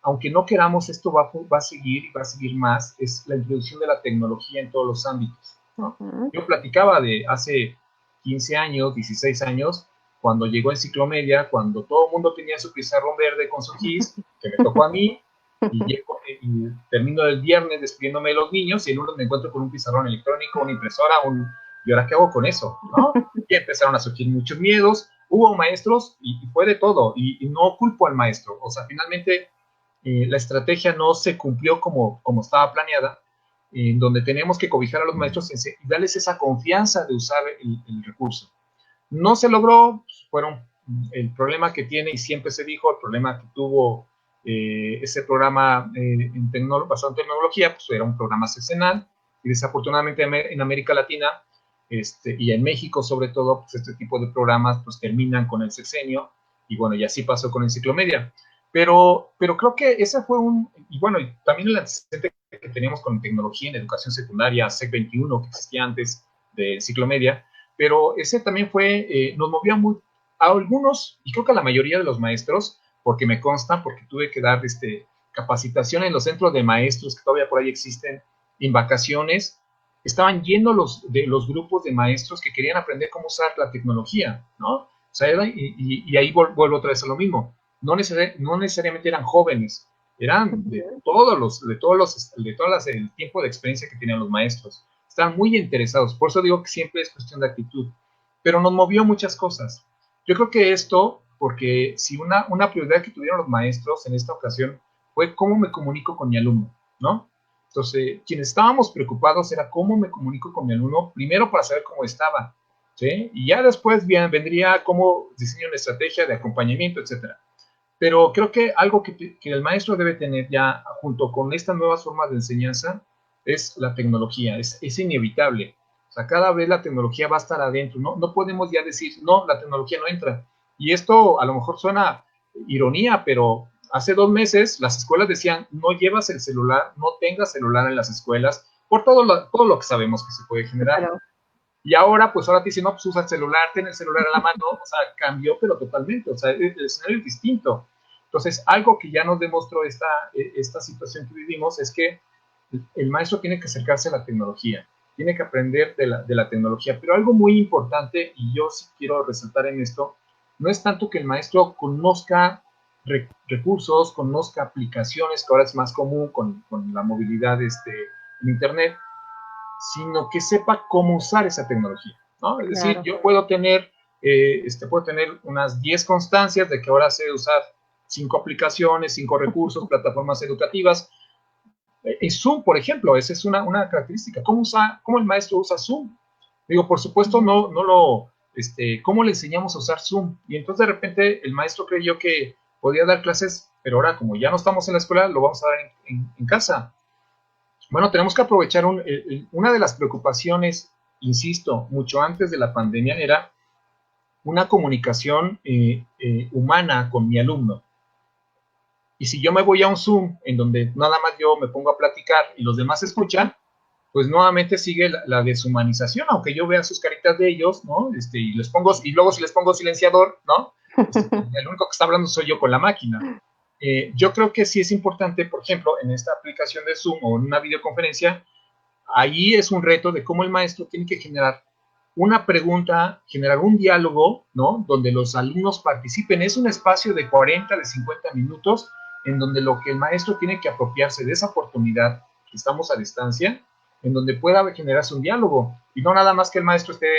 aunque no queramos, esto va a seguir y va a seguir más, es la introducción de la tecnología en todos los ámbitos, ¿no? Ujú. Yo platicaba de hace 15 años, 16 años, cuando llegó Enciclomedia, cuando todo el mundo tenía su pizarrón verde con su GIS, que me tocó a mí, y termino el viernes despidiéndome de los niños y el lunes me encuentro con un pizarrón electrónico, una impresora, ¿y ahora qué hago con eso? ¿No? Y empezaron a surgir muchos miedos, hubo maestros y fue de todo, y no culpo al maestro, o sea, finalmente la estrategia no se cumplió como estaba planeada, en donde tenemos que cobijar a los maestros y darles esa confianza de usar el recurso. No se logró, fueron el problema que tiene y siempre se dijo, el problema que tuvo ese programa basado en tecnología, pues era un programa sexenal y desafortunadamente en América Latina y en México sobre todo, pues este tipo de programas pues terminan con el sexenio y bueno, y así pasó con Enciclomedia. Pero creo que ese fue y bueno, y también el antecedente que teníamos con tecnología en educación secundaria, SEC 21, que existía antes de Enciclomedia, pero ese también nos movía a algunos, y creo que a la mayoría de los maestros, porque me consta, porque tuve que dar capacitación en los centros de maestros que todavía por ahí existen, en vacaciones, estaban yendo de los grupos de maestros que querían aprender cómo usar la tecnología, ¿no? O sea, y ahí vuelvo otra vez a lo mismo. No necesariamente eran jóvenes, eran el tiempo de experiencia que tenían los maestros. Estaban muy interesados, por eso digo que siempre es cuestión de actitud, pero nos movió muchas cosas. Yo creo que esto, porque si una prioridad que tuvieron los maestros en esta ocasión fue cómo me comunico con mi alumno, ¿no? Entonces, quienes estábamos preocupados era cómo me comunico con mi alumno, primero para saber cómo estaba, ¿sí? Y ya después vendría cómo diseño una estrategia de acompañamiento, etcétera. Pero creo que algo que el maestro debe tener ya junto con estas nuevas formas de enseñanza es la tecnología, es inevitable. O sea, cada vez la tecnología va a estar adentro, no podemos ya decir, no, la tecnología no entra. Y esto a lo mejor suena ironía, pero hace 2 meses las escuelas decían, no llevas el celular, no tengas celular en las escuelas, por todo lo que sabemos que se puede generar. Claro. Y ahora, pues ahora te dicen, no, pues usa el celular, ten el celular a la mano, o sea, cambió, pero totalmente, o sea, el escenario es distinto. Entonces, algo que ya nos demostró esta situación que vivimos es que el maestro tiene que acercarse a la tecnología, tiene que aprender de la tecnología, pero algo muy importante, y yo sí quiero resaltar en esto, no es tanto que el maestro conozca recursos, conozca aplicaciones, que ahora es más común con la movilidad en Internet, sino que sepa cómo usar esa tecnología, ¿no? Es decir, yo puedo tener unas 10 constancias de que ahora sé usar 5 aplicaciones, 5 recursos, plataformas educativas. Zoom, por ejemplo, esa es una característica. ¿Cómo el maestro usa Zoom? Digo, por supuesto, ¿cómo le enseñamos a usar Zoom? Y entonces de repente el maestro creyó que podía dar clases, pero ahora como ya no estamos en la escuela, lo vamos a dar en casa. Bueno, tenemos que aprovechar una de las preocupaciones, insisto, mucho antes de la pandemia, era una comunicación humana con mi alumno. Y si yo me voy a un Zoom en donde nada más yo me pongo a platicar y los demás escuchan, pues nuevamente sigue la deshumanización, aunque yo vea sus caritas de ellos, ¿no? Y luego si les pongo silenciador, ¿no? El único que está hablando soy yo con la máquina. Yo creo que sí es importante, por ejemplo, en esta aplicación de Zoom o en una videoconferencia, ahí es un reto de cómo el maestro tiene que generar una pregunta, generar un diálogo, ¿no? Donde los alumnos participen. Es un espacio de 40, de 50 minutos, en donde lo que el maestro tiene que apropiarse de esa oportunidad, que estamos a distancia, en donde pueda generarse un diálogo. Y no nada más que el maestro esté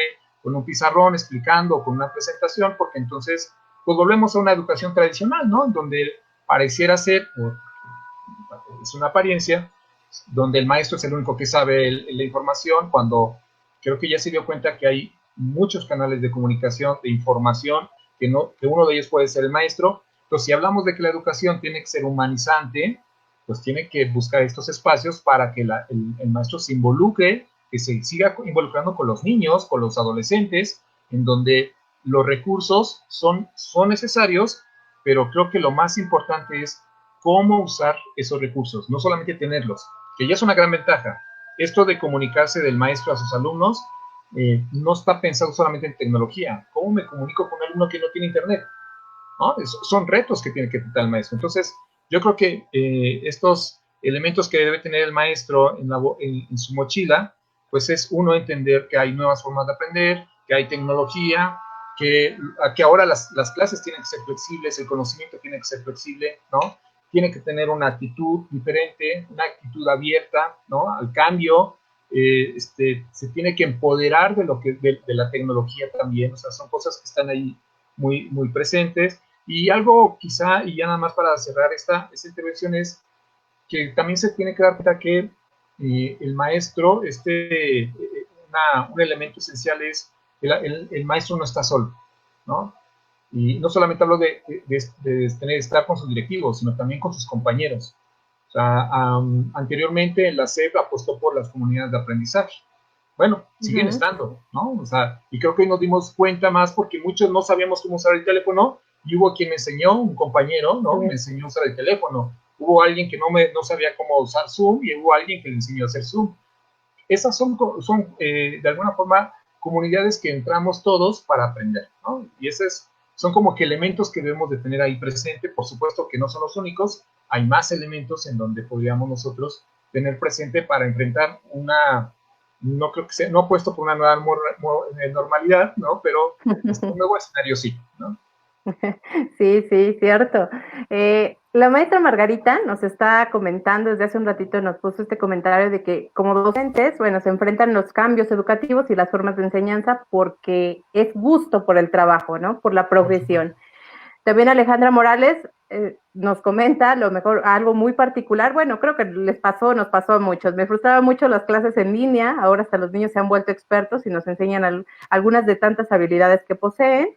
con un pizarrón explicando o con una presentación, porque entonces, pues volvemos a una educación tradicional, ¿no? En donde pareciera ser, es una apariencia, donde el maestro es el único que sabe la información, cuando creo que ya se dio cuenta que hay muchos canales de comunicación, de información, que uno de ellos puede ser el maestro. Entonces, si hablamos de que la educación tiene que ser humanizante, pues tiene que buscar estos espacios para que el maestro se involucre, que se siga involucrando con los niños, con los adolescentes, en donde los recursos son necesarios, pero creo que lo más importante es cómo usar esos recursos, no solamente tenerlos, que ya es una gran ventaja. Esto de comunicarse del maestro a sus alumnos no está pensado solamente en tecnología. ¿Cómo me comunico con un alumno que no tiene internet? ¿No? Son retos que tiene que tratar el maestro. Entonces, yo creo que estos elementos que debe tener el maestro en su mochila, pues es uno, entender que hay nuevas formas de aprender, que hay tecnología, que ahora las clases tienen que ser flexibles, el conocimiento tiene que ser flexible, ¿no? tiene que tener una actitud diferente, una actitud abierta, ¿no? Al cambio, se tiene que empoderar de lo que de la tecnología también, o sea, son cosas que están ahí muy, muy presentes. Y algo quizá, y ya nada más para cerrar esta intervención, es que también se tiene que dar cuenta que el maestro, un elemento esencial es, el maestro no está solo, ¿no? Y no solamente hablo de estar con sus directivos, sino también con sus compañeros. O sea, anteriormente la SEP apostó por las comunidades de aprendizaje. Bueno, siguen estando, ¿no? O sea, y creo que hoy nos dimos cuenta más porque muchos no sabíamos cómo usar el teléfono y hubo quien me enseñó, un compañero, ¿no? Me enseñó a usar el teléfono. Hubo alguien que no sabía cómo usar Zoom y hubo alguien que le enseñó a hacer Zoom. Esas son de alguna forma, comunidades que entramos todos para aprender, ¿no? Y son como que elementos que debemos de tener ahí presente. Por supuesto que no son los únicos, hay más elementos en donde podríamos nosotros tener presente para enfrentar no creo que sea, no puesto por una nueva normalidad, ¿no? Pero un nuevo escenario sí, ¿no? Sí, sí, cierto. La maestra Margarita nos está comentando desde hace un ratito, nos puso este comentario de que como docentes, bueno, se enfrentan los cambios educativos y las formas de enseñanza porque es gusto por el trabajo, ¿no? Por la progresión. También Alejandra Morales nos comenta lo mejor, algo muy particular, bueno, creo que nos pasó a muchos. Me frustraba mucho las clases en línea, ahora hasta los niños se han vuelto expertos y nos enseñan algunas de tantas habilidades que poseen.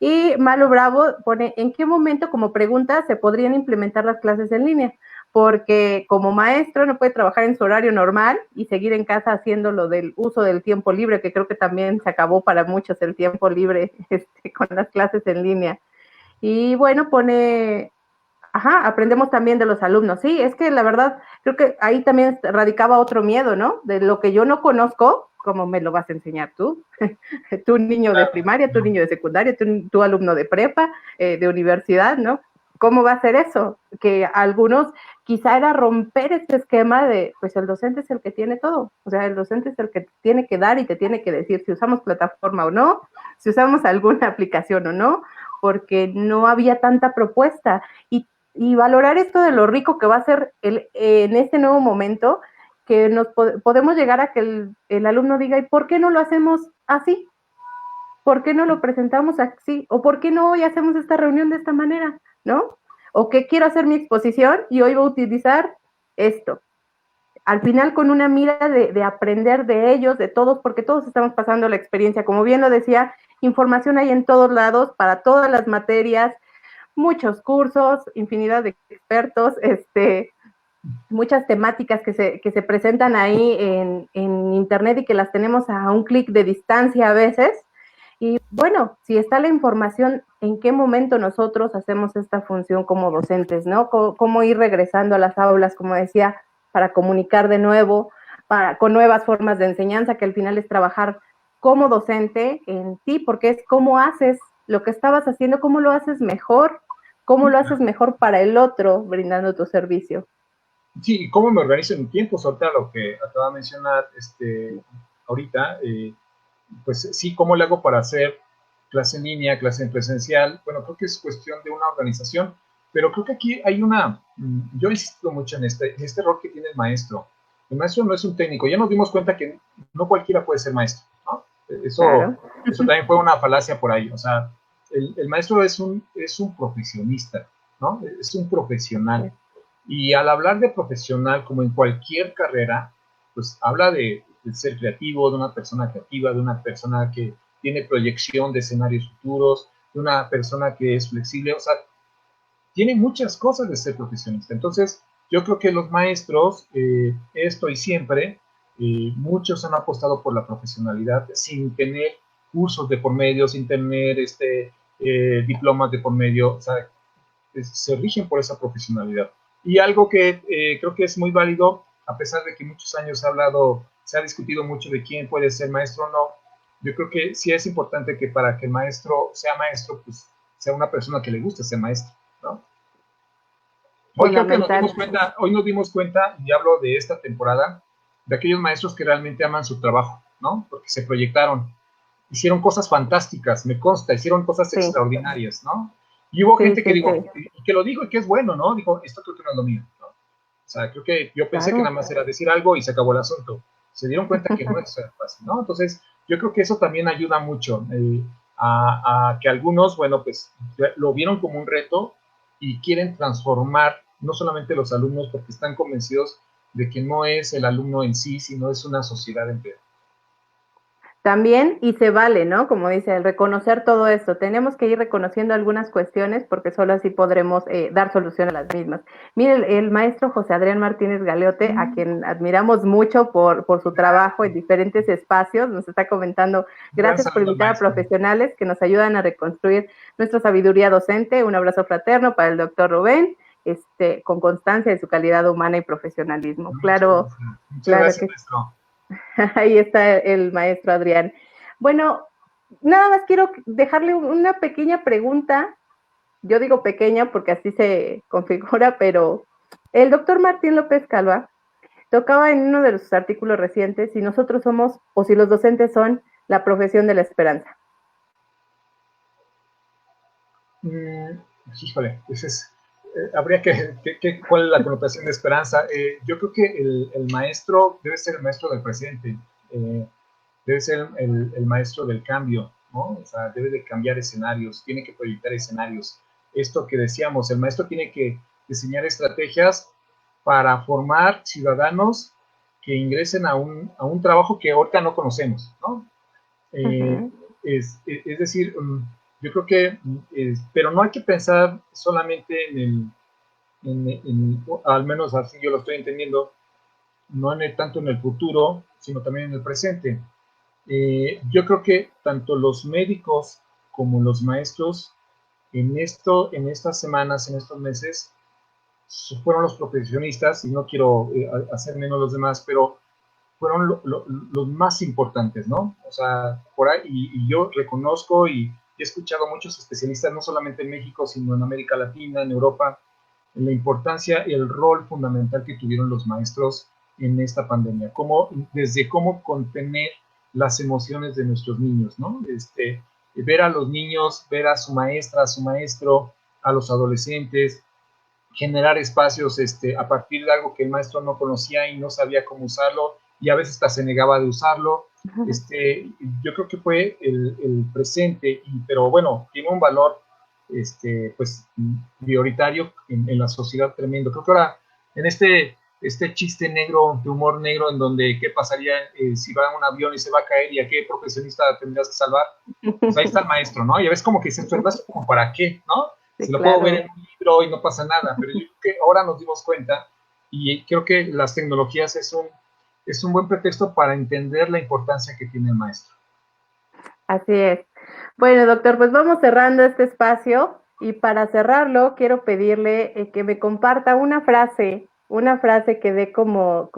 Y Malo Bravo pone, ¿en qué momento, como pregunta, se podrían implementar las clases en línea? Porque como maestro no puede trabajar en su horario normal y seguir en casa haciendo lo del uso del tiempo libre, que creo que también se acabó para muchos el tiempo libre con las clases en línea. Y bueno, pone, aprendemos también de los alumnos. Sí, es que la verdad, creo que ahí también radicaba otro miedo, ¿no? De lo que yo no conozco, ¿cómo me lo vas a enseñar tú? Tú niño de primaria, tú niño de secundaria, tú alumno de prepa, de universidad, ¿no? ¿Cómo va a ser eso? Que algunos quizá era romper este esquema de, pues el docente es el que tiene todo, o sea, el docente es el que tiene que dar y te tiene que decir si usamos plataforma o no, si usamos alguna aplicación o no, porque no había tanta propuesta. Y valorar esto de lo rico que va a ser en este nuevo momento, que podemos llegar a que el alumno diga, ¿y por qué no lo hacemos así? ¿Por qué no lo presentamos así? ¿O por qué no hoy hacemos esta reunión de esta manera? ¿No? ¿O que quiero hacer mi exposición y hoy voy a utilizar esto? Al final con una mira de aprender de ellos, de todos, porque todos estamos pasando la experiencia. Como bien lo decía, información hay en todos lados, para todas las materias, muchos cursos, infinidad de expertos, muchas temáticas que se presentan ahí en internet y que las tenemos a un clic de distancia a veces. Y bueno, si está la información, ¿en qué momento nosotros hacemos esta función como docentes, ¿no? ¿Cómo ir regresando a las aulas, como decía, para comunicar de nuevo, con nuevas formas de enseñanza, que al final es trabajar como docente en ti, porque es cómo haces lo que estabas haciendo, cómo lo haces mejor para el otro, brindando tu servicio. Sí, ¿cómo me organizo en mi tiempo? Ahorita lo que acaba de mencionar ahorita, pues sí, ¿cómo le hago para hacer clase en línea, clase en presencial? Bueno, creo que es cuestión de una organización, pero creo que aquí hay yo insisto mucho en este rol que tiene el maestro. El maestro no es un técnico, ya nos dimos cuenta que no cualquiera puede ser maestro, ¿no? Claro. Eso también fue una falacia por ahí, o sea, el maestro es un profesionista, ¿no? Es un profesional. Y al hablar de profesional, como en cualquier carrera, pues habla de ser creativo, de una persona creativa, de una persona que tiene proyección de escenarios futuros, de una persona que es flexible, o sea, tiene muchas cosas de ser profesionista. Entonces, yo creo que los maestros, esto y siempre, muchos han apostado por la profesionalidad sin tener cursos de por medio, sin tener diplomas de por medio, o sea, se rigen por esa profesionalidad. Y algo que creo que es muy válido, a pesar de que muchos años se ha discutido mucho de quién puede ser maestro o no, yo creo que sí es importante que para que el maestro, pues sea una persona que le guste ser maestro, ¿no? Hoy creo que hoy nos dimos cuenta, y hablo de esta temporada, de aquellos maestros que realmente aman su trabajo, ¿no? Porque se proyectaron, hicieron cosas fantásticas, me consta, hicieron cosas extraordinarias, ¿no? Y hubo Sí, gente que sí, dijo, sí, y que lo dijo y que es bueno, ¿no? Dijo, esto creo que no es lo mío, ¿no? O sea, creo que yo pensé que claro. nada más era decir algo y se acabó el asunto. Se dieron cuenta que no es fácil, ¿no? Entonces, yo creo que eso también ayuda mucho a que algunos, bueno, pues lo vieron como un reto y quieren transformar no solamente los alumnos porque están convencidos de que no es el alumno en sí, sino es una sociedad entera. También, y se vale, ¿no? Como dice, el reconocer todo esto. Tenemos que ir reconociendo algunas cuestiones porque solo así podremos dar solución a las mismas. Mire, el maestro José Adrián Martínez Galeote, a quien admiramos mucho por su trabajo en diferentes espacios, nos está comentando, Un gran gracias por saludo al invitar a maestro. profesionales que nos ayudan a reconstruir nuestra sabiduría docente. Un abrazo fraterno para el doctor Rubén, con constancia de su calidad humana y profesionalismo. Claro, Muchas claro gracias, que maestro. ahí está el maestro Adrián. Bueno, nada más quiero dejarle una pequeña pregunta. Yo digo pequeña porque así se configura, pero el doctor Martín López Calva tocaba en uno de sus artículos recientes si nosotros somos o si los docentes son la profesión de la esperanza. Mm, híjole, habría ¿cuál es la connotación de esperanza? Yo creo que el maestro debe ser el maestro del presente, eh, debe ser el maestro del cambio, ¿no? O sea, debe de cambiar escenarios, tiene que proyectar escenarios. Esto que decíamos, el maestro tiene que diseñar estrategias para formar ciudadanos que ingresen a un trabajo que ahorita no conocemos, ¿no? Uh Eh, -huh. es decir, yo creo que, pero no hay que pensar solamente al menos así yo lo estoy entendiendo, no tanto en el futuro, sino también en el presente. Yo creo que tanto los médicos como los maestros en estas semanas, en estos meses, fueron los profesionistas, y no quiero hacer menos los demás, pero fueron los más importantes, ¿no? O sea, por ahí, y yo reconozco y he escuchado a muchos especialistas, no solamente en México, sino en América Latina, en Europa, en la importancia y el rol fundamental que tuvieron los maestros en esta pandemia, desde cómo contener las emociones de nuestros niños, ¿no? Ver a los niños, ver a su maestra, a su maestro, a los adolescentes, generar espacios a partir de algo que el maestro no conocía y no sabía cómo usarlo y a veces hasta se negaba de usarlo. Yo creo que fue el presente, pero bueno, tiene un valor pues prioritario en la sociedad tremendo. Creo que ahora en este chiste negro, de humor negro, en donde qué pasaría si va a un avión y se va a caer y a qué profesionista tendrías que salvar, pues ahí está el maestro, ¿no? Y a veces como que dices, ¿el maestro como para qué, no? Sí, Si lo puedo ver en claro. un libro y no pasa nada, pero yo creo que ahora nos dimos cuenta y creo que las tecnologías es un buen pretexto para entender la importancia que tiene el maestro. Así es. Bueno, doctor, pues vamos cerrando este espacio y para cerrarlo quiero pedirle que me comparta una frase que dé como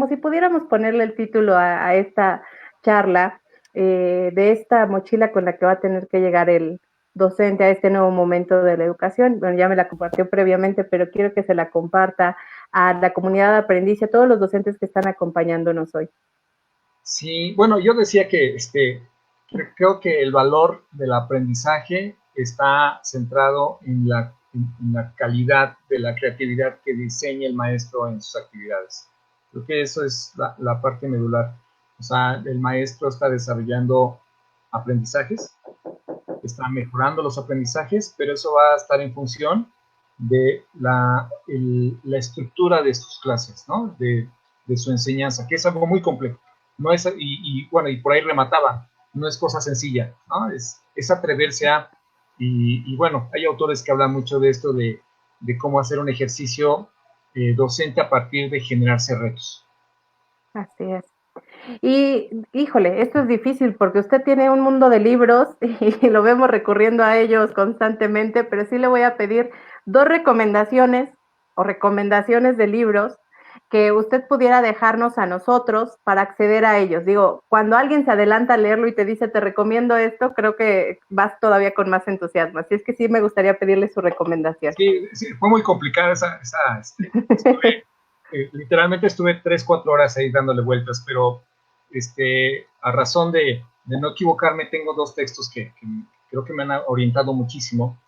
si pudiéramos ponerle el título a esta charla, de esta mochila con la que va a tener que llegar el docente a este nuevo momento de la educación. Bueno, ya me la compartió previamente, pero quiero que se la comparta a la comunidad de aprendiz y a todos los docentes que están acompañándonos hoy. Sí, bueno, yo decía que creo que el valor del aprendizaje está centrado en la calidad de la creatividad que diseña el maestro en sus actividades. Creo que eso es la parte medular. O sea, el maestro está desarrollando aprendizajes, está mejorando los aprendizajes, pero eso va a estar en función de la estructura de sus clases, ¿no? De su enseñanza, que es algo muy complejo. No es, bueno, y por ahí remataba, no es cosa sencilla, ¿no? Es atreverse y bueno, hay autores que hablan mucho de esto, de cómo hacer un ejercicio docente a partir de generarse retos. Así es. Y híjole, esto es difícil porque usted tiene un mundo de libros y lo vemos recurriendo a ellos constantemente, pero sí le voy a pedir dos recomendaciones o recomendaciones de libros que usted pudiera dejarnos a nosotros para acceder a ellos. Digo, cuando alguien se adelanta a leerlo y te dice, te recomiendo esto, creo que vas todavía con más entusiasmo. Así es que sí me gustaría pedirle su recomendación. Sí, sí, fue muy complicada literalmente estuve 3, 4 horas ahí dándole vueltas, pero a razón de no equivocarme, tengo dos textos que creo que me han orientado muchísimo.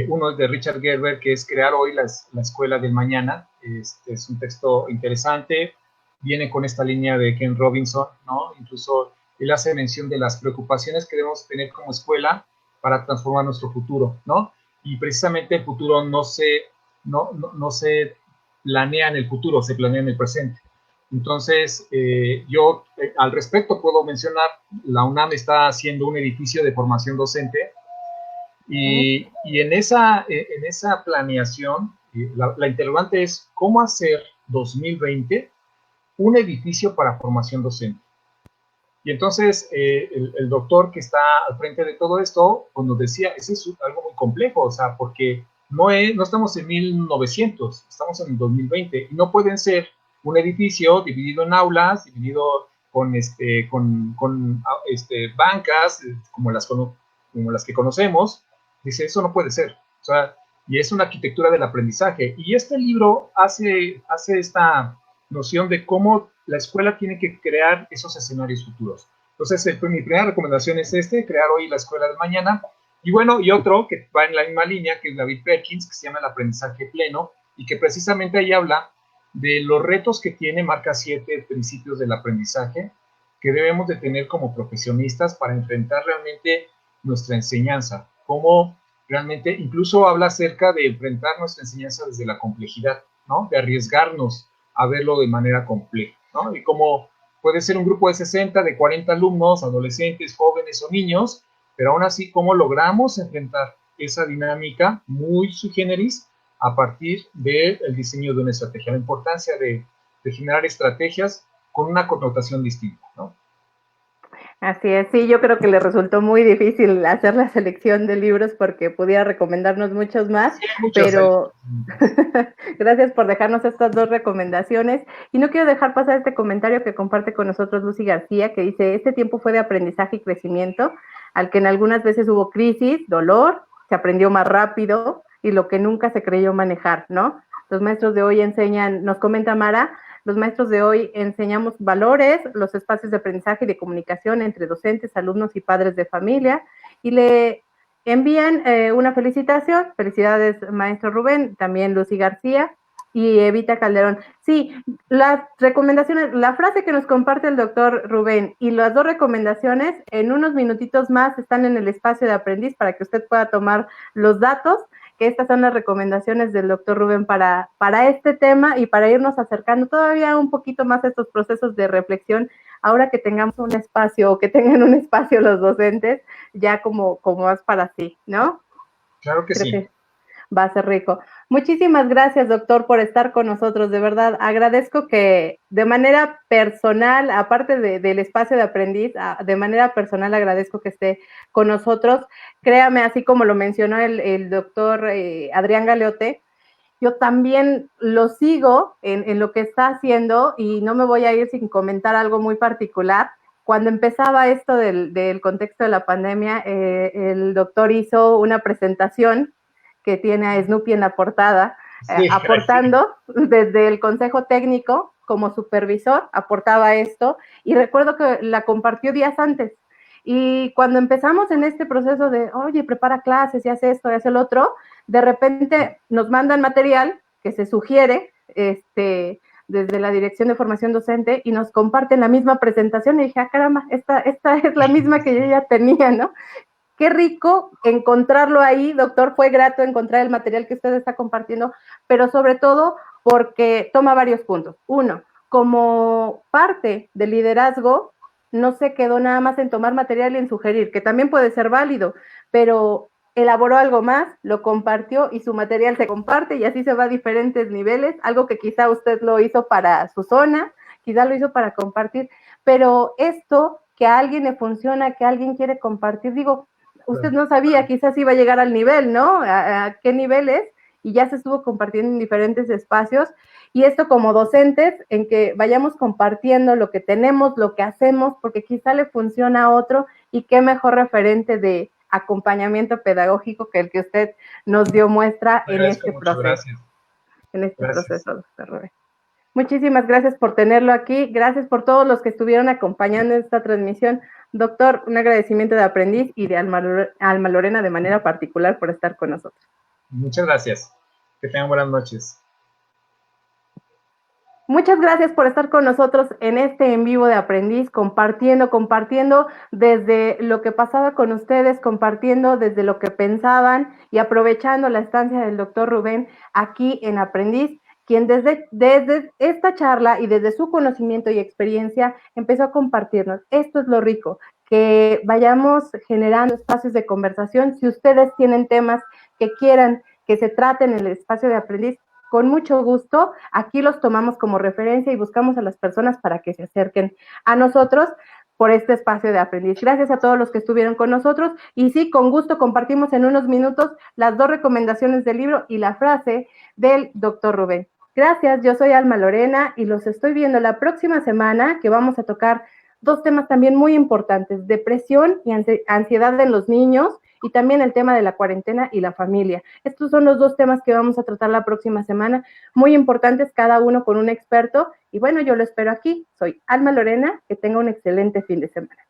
Uno es de Richard Gerber, que es Crear hoy la escuela del mañana. Es un texto interesante, viene con esta línea de Ken Robinson, ¿no? Incluso él hace mención de las preocupaciones que debemos tener como escuela para transformar nuestro futuro, ¿no? Y precisamente el futuro no se planea en el futuro, se planea en el presente. Entonces, yo al respecto puedo mencionar, la UNAM está haciendo un edificio de formación docente y en esa planeación, la interrogante es cómo hacer 2020 un edificio para formación docente. Y entonces el doctor que está al frente de todo esto, pues nos decía, eso es algo muy complejo, o sea, porque no estamos en 1900, estamos en el 2020, y no pueden ser un edificio dividido en aulas, dividido con bancas como las que conocemos. Dice, eso no puede ser. O sea, y es una arquitectura del aprendizaje. Y este libro hace esta noción de cómo la escuela tiene que crear esos escenarios futuros. Entonces, mi primera recomendación es crear hoy la escuela del mañana. Y bueno, y otro que va en la misma línea, que es David Perkins, que se llama El aprendizaje pleno, y que precisamente ahí habla de los retos que tiene, marca 7 principios del aprendizaje, que debemos de tener como profesionistas para enfrentar realmente nuestra enseñanza, cómo realmente incluso habla acerca de enfrentar nuestra enseñanza desde la complejidad, ¿no? De arriesgarnos a verlo de manera compleja, ¿no? Y cómo puede ser un grupo de 60, de 40 alumnos, adolescentes, jóvenes o niños, pero aún así, cómo logramos enfrentar esa dinámica muy sui generis a partir del diseño de una estrategia, la importancia de generar estrategias con una connotación distinta, ¿no? Así es, sí, yo creo que le resultó muy difícil hacer la selección de libros porque pudiera recomendarnos muchos más, Sí, muchos ahí. pero gracias por dejarnos estas dos recomendaciones. Y no quiero dejar pasar este comentario que comparte con nosotros Lucy García, que dice, este tiempo fue de aprendizaje y crecimiento, al que en algunas veces hubo crisis, dolor, se aprendió más rápido y lo que nunca se creyó manejar, ¿no? Los maestros de hoy enseñan, nos comenta Mara, los maestros de hoy enseñamos valores, los espacios de aprendizaje y de comunicación entre docentes, alumnos y padres de familia, y le envían una felicitación. Felicidades, maestro Rubén, también Lucy García y Evita Calderón. Sí, las recomendaciones, la frase que nos comparte el doctor Rubén y las dos recomendaciones en unos minutitos más están en el espacio de aprendiz para que usted pueda tomar los datos, que estas son las recomendaciones del doctor Rubén para este tema y para irnos acercando todavía un poquito más a estos procesos de reflexión, ahora que tengamos un espacio o que tengan un espacio los docentes, ya como más para sí, ¿no? Claro que Creo sí. que va a ser rico. Muchísimas gracias, doctor, por estar con nosotros. De verdad, agradezco que de manera personal, aparte del espacio de aprendiz, de manera personal agradezco que esté con nosotros. Créame, así como lo mencionó el doctor Adrián Galeote, yo también lo sigo en lo que está haciendo y no me voy a ir sin comentar algo muy particular. Cuando empezaba esto del contexto de la pandemia, el doctor hizo una presentación que tiene a Snoopy en la portada, Sí, aportando desde el consejo técnico como supervisor, aportaba esto, y recuerdo que la compartió días antes. Y cuando empezamos en este proceso de, oye, prepara clases y hace esto y hace el otro, de repente nos mandan material que se sugiere desde la Dirección de Formación Docente y nos comparten la misma presentación y dije, ah, caramba, esta es la misma que yo ya tenía, ¿no? Qué rico encontrarlo ahí, doctor, fue grato encontrar el material que usted está compartiendo, pero sobre todo porque toma varios puntos. Uno, como parte del liderazgo, no se quedó nada más en tomar material y en sugerir, que también puede ser válido, pero elaboró algo más, lo compartió y su material se comparte y así se va a diferentes niveles, algo que quizá usted lo hizo para su zona, quizá lo hizo para compartir, pero esto que a alguien le funciona, que alguien quiere compartir, digo, usted no sabía, quizás iba a llegar al nivel, ¿no? ¿A qué niveles? Y ya se estuvo compartiendo en diferentes espacios. Y esto como docentes, en que vayamos compartiendo lo que tenemos, lo que hacemos, porque quizá le funciona a otro y qué mejor referente de acompañamiento pedagógico que el que usted nos dio muestra en este proceso. Gracias. En este proceso, doctor Rubén. Muchísimas gracias por tenerlo aquí, gracias por todos los que estuvieron acompañando esta transmisión. Doctor, un agradecimiento de Aprendiz y de Alma Lorena de manera particular por estar con nosotros. Muchas gracias. Que tengan buenas noches. Muchas gracias por estar con nosotros en este en vivo de Aprendiz, compartiendo desde lo que pasaba con ustedes, compartiendo desde lo que pensaban y aprovechando la estancia del doctor Rubén aquí en Aprendiz, quien desde esta charla y desde su conocimiento y experiencia empezó a compartirnos. Esto es lo rico, que vayamos generando espacios de conversación. Si ustedes tienen temas que quieran que se traten en el espacio de Aprendiz, con mucho gusto, aquí los tomamos como referencia y buscamos a las personas para que se acerquen a nosotros por este espacio de Aprendiz. Gracias a todos los que estuvieron con nosotros y sí, con gusto compartimos en unos minutos las 2 recomendaciones del libro y la frase del doctor Rubén. Gracias, yo soy Alma Lorena y los estoy viendo la próxima semana, que vamos a tocar 2 temas también muy importantes: depresión y ansiedad en los niños, y también el tema de la cuarentena y la familia. Estos son los 2 temas que vamos a tratar la próxima semana, muy importantes, cada uno con un experto. Y bueno, yo lo espero aquí. Soy Alma Lorena, que tenga un excelente fin de semana.